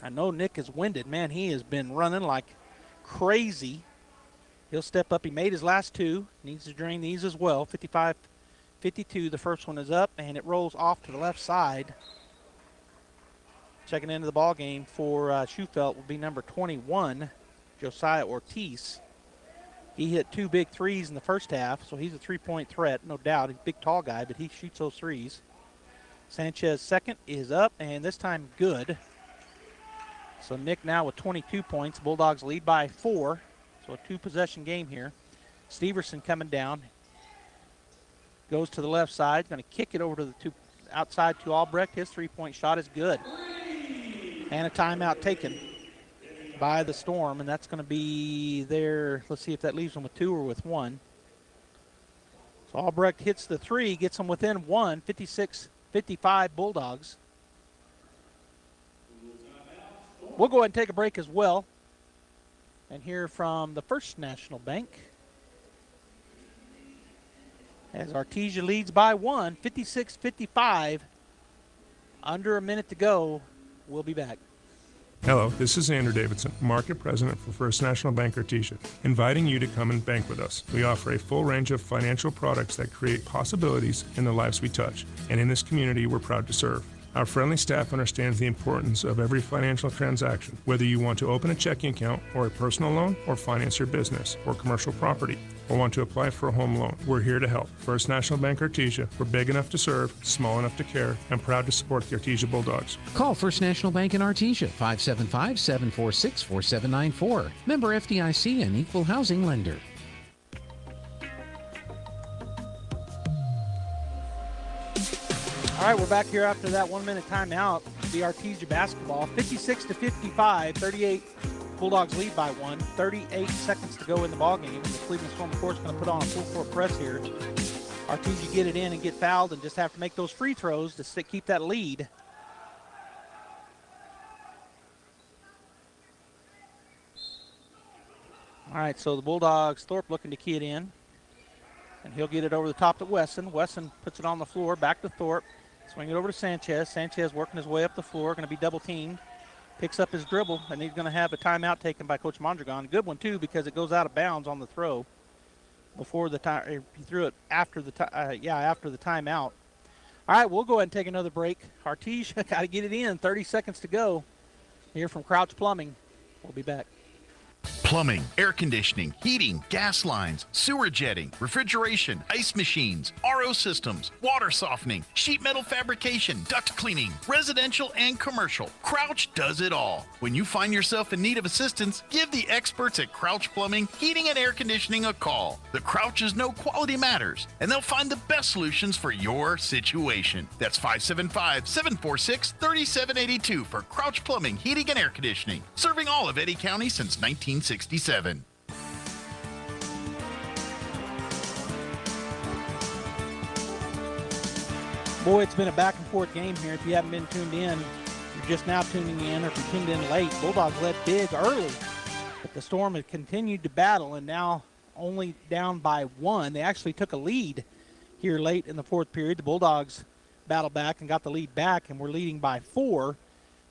I know Nick is winded. Man, he has been running like crazy. He'll step up. He made his last 2. Needs to drain these as well. 55-52. The first one is up, and it rolls off to the left side. Checking into the ball game for Schufelt will be number 21, Josiah Ortiz. He hit 2 big threes in the first half, so he's a three-point threat, no doubt. He's a big, tall guy, but he shoots those threes. Sanchez second is up, and this time good. So Nick now with 22 points. Bulldogs lead by 4, so a 2-possession game here. Steverson coming down. Goes to the left side, going to kick it over to the outside to Albrecht. His three-point shot is good. And a timeout taken by the Storm, and that's going to be there. Let's see if that leaves them with 2 or with 1. So Albrecht hits the 3, gets them within 1, 56-55 Bulldogs. We'll go ahead and take a break as well and hear from the First National Bank as Artesia leads by 1, 56-55. Under a minute to go. We'll be back. Hello, this is Andrew Davidson, Market President for First National Bank Artesia, inviting you to come and bank with us. We offer a full range of financial products that create possibilities in the lives we touch, and in this community we're proud to serve. Our friendly staff understands the importance of every financial transaction, whether you want to open a checking account or a personal loan or finance your business or commercial property or want to apply for a home loan. We're here to help. First National Bank Artesia. We're big enough to serve, small enough to care, and proud to support the Artesia Bulldogs. Call First National Bank in Artesia, 575-746-4794. Member FDIC and equal housing lender. All right, we're back here after that 1-minute timeout. The Artesia basketball, 56-55, 38 Bulldogs lead by 1. 38 seconds to go in the ballgame. And the Cleveland Storm, of course, going to put on a full-court press here. Artesia get it in and get fouled and just have to make those free throws to keep that lead. All right, so the Bulldogs, Thorpe looking to key it in. And he'll get it over the top to Wesson. Wesson puts it on the floor, back to Thorpe. Swing it over to Sanchez. Sanchez working his way up the floor, going to be double-teamed. Picks up his dribble, and he's going to have a timeout taken by Coach Mondragon. Good one, too, because it goes out of bounds on the throw. Before the time, he threw it after the timeout. All right, we'll go ahead and take another break. Artesia got to get it in. 30 seconds to go. Here from Crouch Plumbing. We'll be back. Plumbing, air conditioning, heating, gas lines, sewer jetting, refrigeration, ice machines, RO systems, water softening, sheet metal fabrication, duct cleaning, residential and commercial. Crouch does it all. When you find yourself in need of assistance, give the experts at Crouch Plumbing, Heating and Air Conditioning a call. The Crouches know quality matters, and they'll find the best solutions for your situation. That's 575-746-3782 for Crouch Plumbing, Heating and Air Conditioning, serving all of Eddy County since 1967. Boy, it's been a back-and-forth game here. If you haven't been tuned in, you're just now tuning in, or if you tuned in late, Bulldogs led big early. But the Storm had continued to battle, and now only down by 1. They actually took a lead here late in the fourth period. The Bulldogs battled back and got the lead back, and were leading by 4.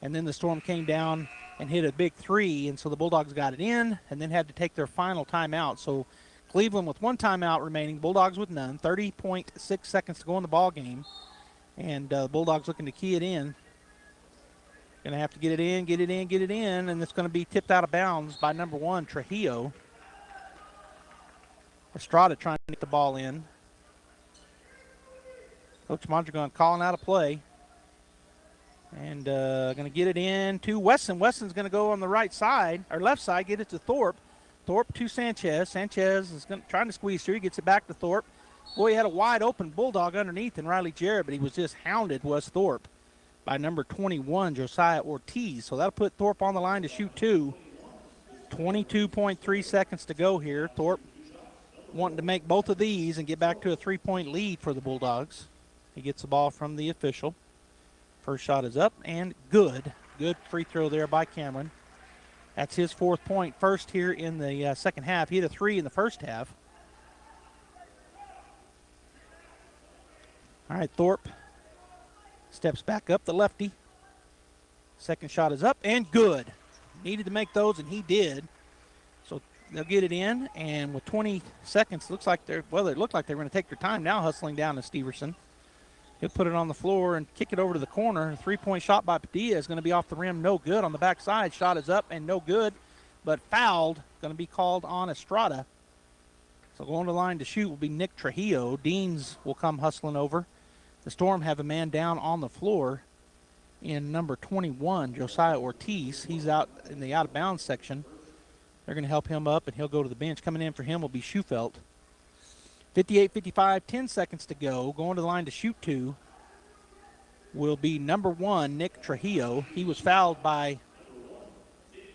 And then the Storm came down and hit a big 3, and so the Bulldogs got it in and then had to take their final timeout. So Cleveland with 1 timeout remaining, Bulldogs with none, 30.6 seconds to go in the ball game. And Bulldogs looking to key it in. Going to have to get it in, and it's going to be tipped out of bounds by number 1, Trujillo. Estrada trying to get the ball in. Coach Mondragon calling out a play. And going to get it in to Wesson. Wesson's going to go on the right side, or left side, get it to Thorpe. Thorpe to Sanchez. Sanchez is trying to squeeze through. He gets it back to Thorpe. Boy, he had a wide open Bulldog underneath in Riley Jarrett, but he was just hounded, was Thorpe, by number 21, Josiah Ortiz. So that'll put Thorpe on the line to shoot 2. 22.3 seconds to go here. Thorpe wanting to make both of these and get back to a 3-point lead for the Bulldogs. He gets the ball from the official. First shot is up and good. Good free throw there by Cameron. That's his 4th point, first here in the second half. He hit a 3 in the first half. All right, Thorpe steps back up, the lefty. Second shot is up and good. Needed to make those, and he did. So they'll get it in, and with 20 seconds, it looked like they were going to take their time now hustling down to Steverson. He'll put it on the floor and kick it over to the corner. A 3-point shot by Padilla is going to be off the rim, no good. On the backside, shot is up and no good, but fouled, going to be called on Estrada. So going to the line to shoot will be Nick Trujillo. Deans will come hustling over. The Storm have a man down on the floor in number 21, Josiah Ortiz. He's out in the out-of-bounds section. They're going to help him up, and he'll go to the bench. Coming in for him will be Schufelt. 58-55, 10 seconds to go. Going to the line to shoot 2 will be number 1, Nick Trujillo. He was fouled by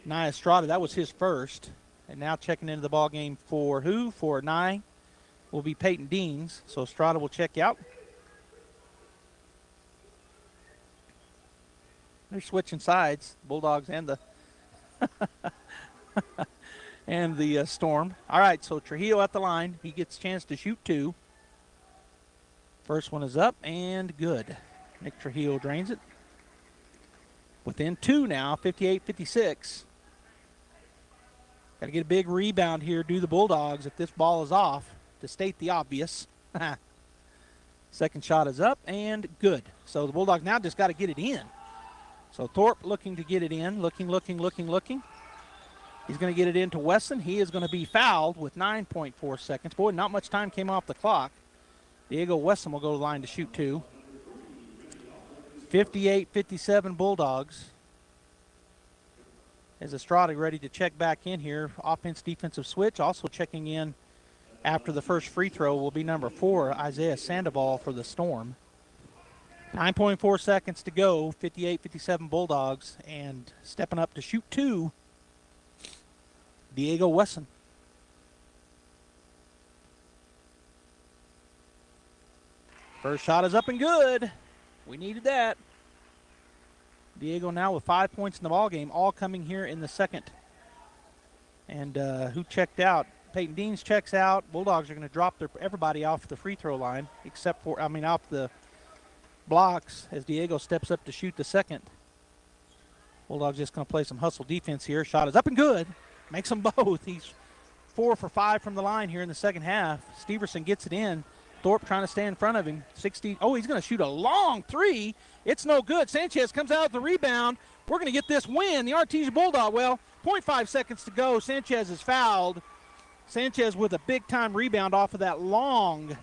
Nye Estrada. That was his first. And now checking into the ball game for who? For Nye will be Peyton Deans. So Estrada will check out. They're switching sides, Bulldogs and the and the Storm. All right, so Trujillo at the line. He gets a chance to shoot 2. First one is up and good. Nick Trujillo drains it. Within 2 now, 58-56. Got to get a big rebound here, do the Bulldogs if this ball is off, to state the obvious. Second shot is up and good. So the Bulldogs now just got to get it in. So Thorpe looking to get it in, looking. He's going to get it into Wesson. He is going to be fouled with 9.4 seconds. Boy, not much time came off the clock. Diego Wesson will go to the line to shoot 2. 58-57 Bulldogs. As Estrada ready to check back in here. Offense-defensive switch. Also checking in after the first free throw will be number 4, Isaiah Sandoval for the Storm. 9.4 seconds to go, 58-57 Bulldogs, and stepping up to shoot 2, Diego Wesson. First shot is up and good. We needed that. Diego now with 5 points in the ballgame, all coming here in the second. And who checked out? Peyton Deans checks out. Bulldogs are going to drop everybody off the free throw line, except for, off the blocks as Diego steps up to shoot the second. Bulldogs just going to play some hustle defense here. Shot is up and good. Makes them both. He's 4 for 5 from the line here in the second half. Steverson gets it in. Thorpe trying to stay in front of him. 60. Oh, he's going to shoot a long 3. It's no good. Sanchez comes out with the rebound. We're going to get this win. The Artesia Bulldog, 0.5 seconds to go. Sanchez is fouled. Sanchez with a big-time rebound off of that long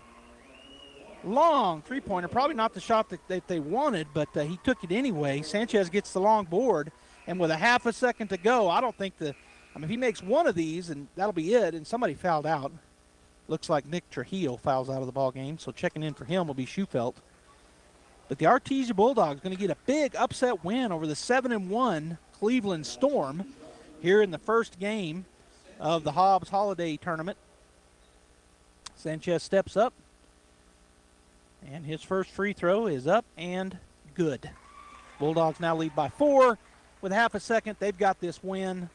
three-pointer. Probably not the shot that they wanted, but he took it anyway. Sanchez gets the long board, and with a half a second to go, I don't think if he makes one of these, and that'll be it, and somebody fouled out. Looks like Nick Trujillo fouls out of the ball game, so checking in for him will be Schufelt. But the Artesia Bulldogs going to get a big upset win over the 7-1 Cleveland Storm here in the first game of the Hobbs Holiday Tournament. Sanchez steps up, and his first free throw is up and good. Bulldogs now lead by 4. With half a second, they've got this win.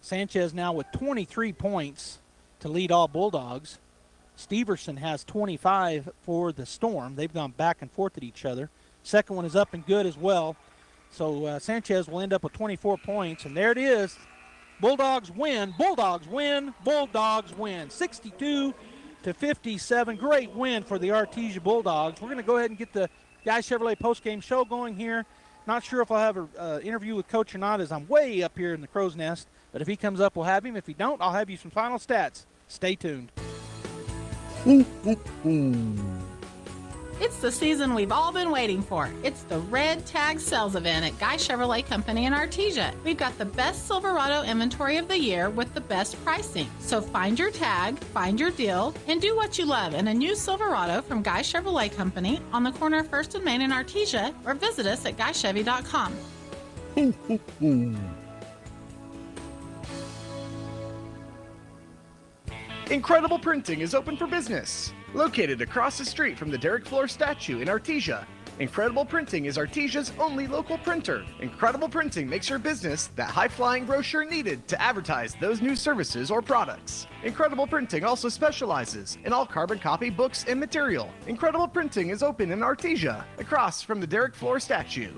Sanchez now with 23 points to lead all Bulldogs. Steverson has 25 for the Storm. They've gone back and forth at each other. Second one is up and good as well. So Sanchez will end up with 24 points, and there it is. Bulldogs win. Bulldogs win. Bulldogs win. 62-57. Great win for the Artesia Bulldogs. We're going to go ahead and get the Guy Chevrolet postgame show going here. Not sure if I'll have an interview with Coach or not, as I'm way up here in the crow's nest. But if he comes up, we'll have him. If he don't, I'll have you some final stats. Stay tuned. It's the season we've all been waiting for. It's the Red Tag Sales Event at Guy Chevrolet Company in Artesia. We've got the best Silverado inventory of the year with the best pricing. So find your tag, find your deal, and do what you love in a new Silverado from Guy Chevrolet Company on the corner of 1st and Main in Artesia, or visit us at guychevy.com. Incredible Printing is open for business. Located across the street from the Derek Floor statue in Artesia, Incredible Printing is Artesia's only local printer. Incredible Printing makes your business that high-flying brochure needed to advertise those new services or products. Incredible Printing also specializes in all carbon copy books and material. Incredible Printing is open in Artesia, across from the Derek Floor statue.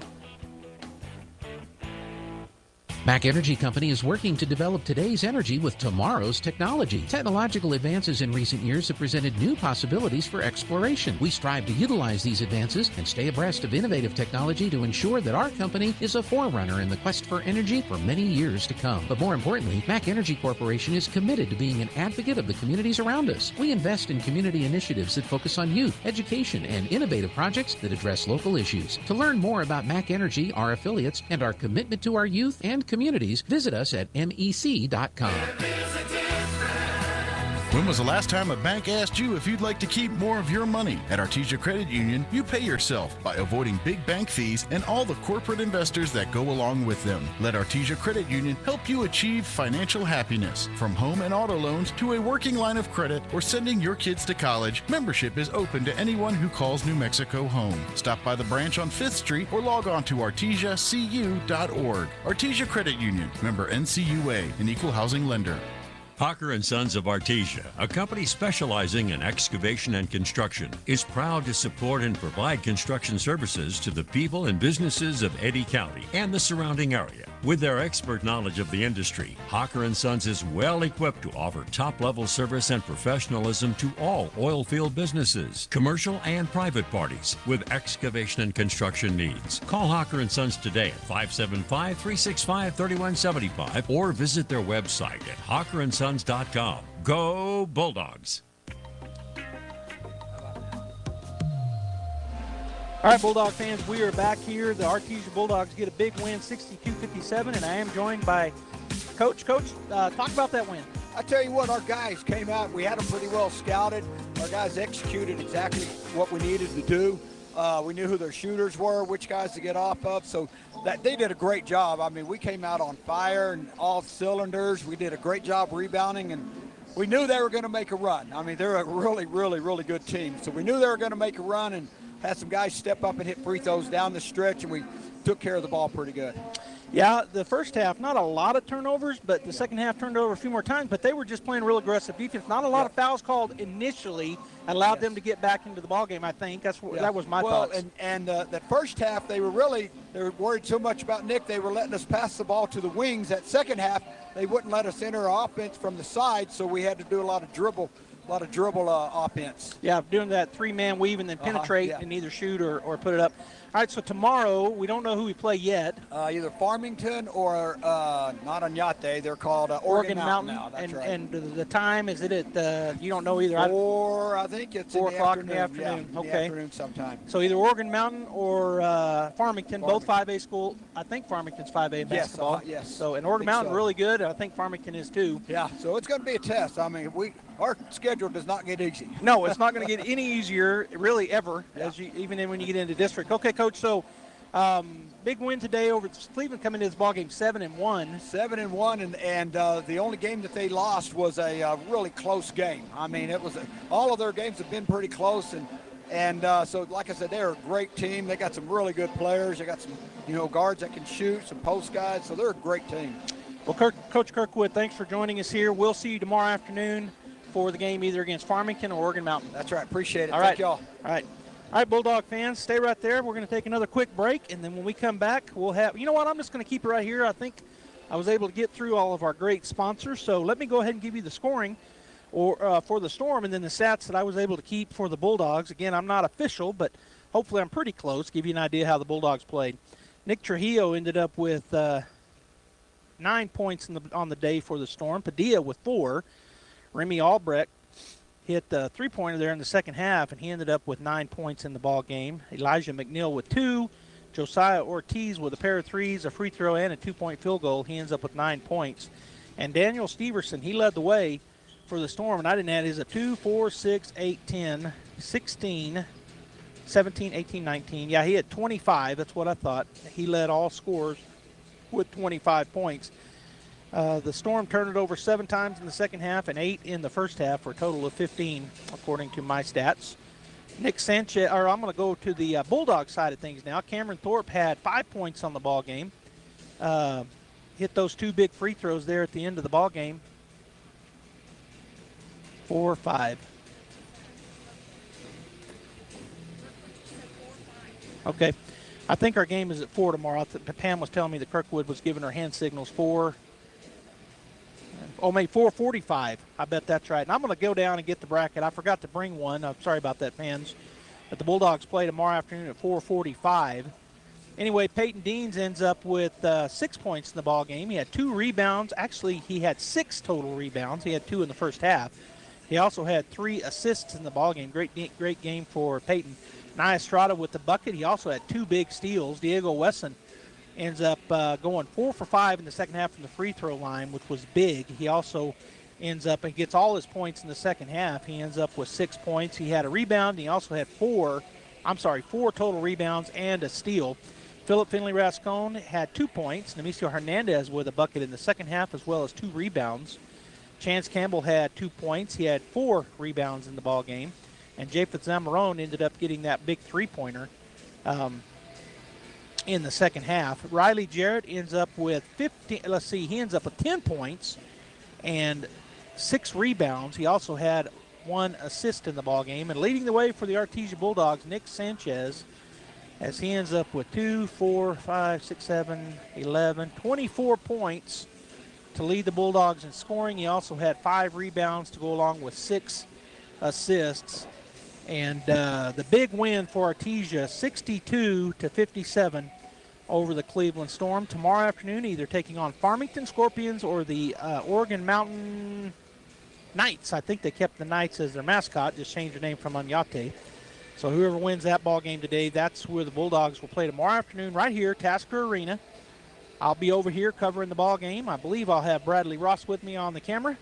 Mac Energy Company is working to develop today's energy with tomorrow's technology. Technological advances in recent years have presented new possibilities for exploration. We strive to utilize these advances and stay abreast of innovative technology to ensure that our company is a forerunner in the quest for energy for many years to come. But more importantly, Mac Energy Corporation is committed to being an advocate of the communities around us. We invest in community initiatives that focus on youth, education, and innovative projects that address local issues. To learn more about Mac Energy, our affiliates, and our commitment to our youth and communities, visit us at mec.com. When was the last time a bank asked you if you'd like to keep more of your money? At Artesia Credit Union, you pay yourself by avoiding big bank fees and all the corporate investors that go along with them. Let Artesia Credit Union help you achieve financial happiness. From home and auto loans to a working line of credit or sending your kids to college, membership is open to anyone who calls New Mexico home. Stop by the branch on 5th Street or log on to artesiacu.org. Artesia Credit Union, member NCUA, an equal housing lender. Hawker & Sons of Artesia, a company specializing in excavation and construction, is proud to support and provide construction services to the people and businesses of Eddy County and the surrounding area. With their expert knowledge of the industry, Hawker & Sons is well equipped to offer top-level service and professionalism to all oil field businesses, commercial and private parties with excavation and construction needs. Call Hawker & Sons today at 575-365-3175 or visit their website at hawkerandsons.com. Go Bulldogs! All right, Bulldog fans, we are back here. The Artesia Bulldogs get a big win, 62-57, and I am joined by Coach. Coach, talk about that win. I tell you what, our guys came out. We had them pretty well scouted. Our guys executed exactly what we needed to do. We knew who their shooters were, which guys to get off of, so that they did a great job. I mean, we came out on fire and all cylinders. We did a great job rebounding, and we knew they were going to make a run. I mean, they're a really, really, really good team. So we knew they were going to make a run and had some guys step up and hit free throws down the stretch, and we took care of the ball pretty good. Yeah, the first half, not a lot of turnovers, but the second half turned over a few more times, but they were just playing real aggressive defense. Not a lot of fouls called initially, allowed them to get back into the ballgame, I think. That was my thoughts. And that first half, they were worried so much about Nick, they were letting us pass the ball to the wings. That second half, they wouldn't let us enter our offense from the side, so we had to do a lot of dribble offense. Yeah, doing that three-man weave and then penetrate and either shoot or put it up. All right, so tomorrow, we don't know who we play yet. Either Farmington or not Oñate. They're called Oregon Mountain now. That's right. And the time, is it at, you don't know either? I think it's 4 o'clock in the afternoon. Yeah, in the afternoon sometime. So either Oregon Mountain or Farmington, both 5A school. I think Farmington's 5A basketball. Yes. So, and Oregon Mountain really good. I think Farmington is too. Yeah, so it's going to be a test. I mean, our schedule does not get easy. No, it's not going to get any easier, really, ever, even when you get into district. Okay, Coach, so big win today over Cleveland coming into this ballgame 7-1. 7-1, and the only game that they lost was a really close game. I mean, all of their games have been pretty close, and so like I said, they're a great team. They got some really good players. They got some guards that can shoot, some post guys, so they're a great team. Well, Coach Kirkwood, thanks for joining us here. We'll see you tomorrow afternoon for the game either against Farmington or Oregon Mountain. That's right. Appreciate it. All Thank y'all. All right. All right, Bulldog fans, stay right there. We're going to take another quick break, and then when we come back, we'll have – you know what? I'm just going to keep it right here. I think I was able to get through all of our great sponsors, so let me go ahead and give you the scoring for the Storm and then the stats that I was able to keep for the Bulldogs. Again, I'm not official, but hopefully I'm pretty close, give you an idea how the Bulldogs played. Nick Trujillo ended up with 9 points on the day for the Storm. Padilla with 4. Remy Albrecht hit the three-pointer there in the second half, and he ended up with 9 points in the ball game. Elijah McNeil with 2. Josiah Ortiz with a pair of threes, a free throw, and a 2-point field goal. He ends up with 9 points. And Daniel Steverson, he led the way for the Storm, and I didn't add his 2, 4, 6, 8, 10, 16, 17, 18, 19. Yeah, he had 25. That's what I thought. He led all scorers with 25 points. The Storm turned it over 7 times in the second half and 8 in the first half for a total of 15, according to my stats. Nick Sanchez, or I'm going to go to the Bulldog side of things now. Cameron Thorpe had 5 points on the ball game. Hit those 2 big free throws there at the end of the ball game. 4 or 5. Okay. I think our game is at 4 tomorrow. Pam was telling me that Kirkwood was giving her hand signals 4. Oh, maybe 4:45. I bet that's right. And I'm going to go down and get the bracket. I forgot to bring one. I'm sorry about that, fans. But the Bulldogs play tomorrow afternoon at 4:45. Anyway, Peyton Deans ends up with 6 points in the ball game. He had 2 rebounds. Actually, he had 6 total rebounds. He had 2 in the first half. He also had 3 assists in the ball game. Great game for Peyton. Nia Estrada with the bucket. He also had 2 big steals. Diego Wesson ends up going 4 for 5 in the second half from the free throw line, which was big. He also ends up and gets all his points in the second half. He ends up with 6 points. He had a rebound. He also had 4 total rebounds and a steal. Philip Finley-Rascone had 2 points. Nemesio Hernandez with a bucket in the second half as well as 2 rebounds. Chance Campbell had 2 points. He had 4 rebounds in the ball game. And Japheth Zamarone ended up getting that big three-pointer in the second half. Riley Jarrett ends up with 10 points and 6 rebounds. He also had 1 assist in the ball game. And leading the way for the Artesia Bulldogs, Nick Sanchez, as he ends up with 2, 4, 5, 6, 7, 11, 24 points to lead the Bulldogs in scoring. He also had 5 rebounds to go along with 6 assists. And the big win for Artesia, 62-57 over the Cleveland Storm. Tomorrow afternoon, either taking on Farmington Scorpions or the Oregon Mountain Knights. I think they kept the Knights as their mascot, just changed their name from Anyate. So whoever wins that ball game today, that's where the Bulldogs will play tomorrow afternoon right here, Tasker Arena. I'll be over here covering the ball game. I believe I'll have Bradley Ross with me on the camera.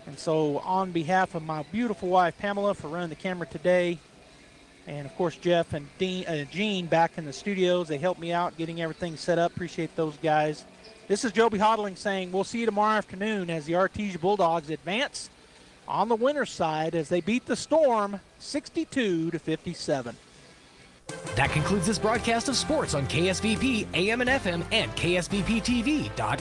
And so on behalf of my beautiful wife, Pamela, for running the camera today, and, of course, Jeff and Gene back in the studios, they helped me out getting everything set up. Appreciate those guys. This is Joby Hodling saying we'll see you tomorrow afternoon as the Artesia Bulldogs advance on the winner's side as they beat the Storm 62-57. That concludes this broadcast of sports on KSVP, AM and FM, and KSVPTV.com.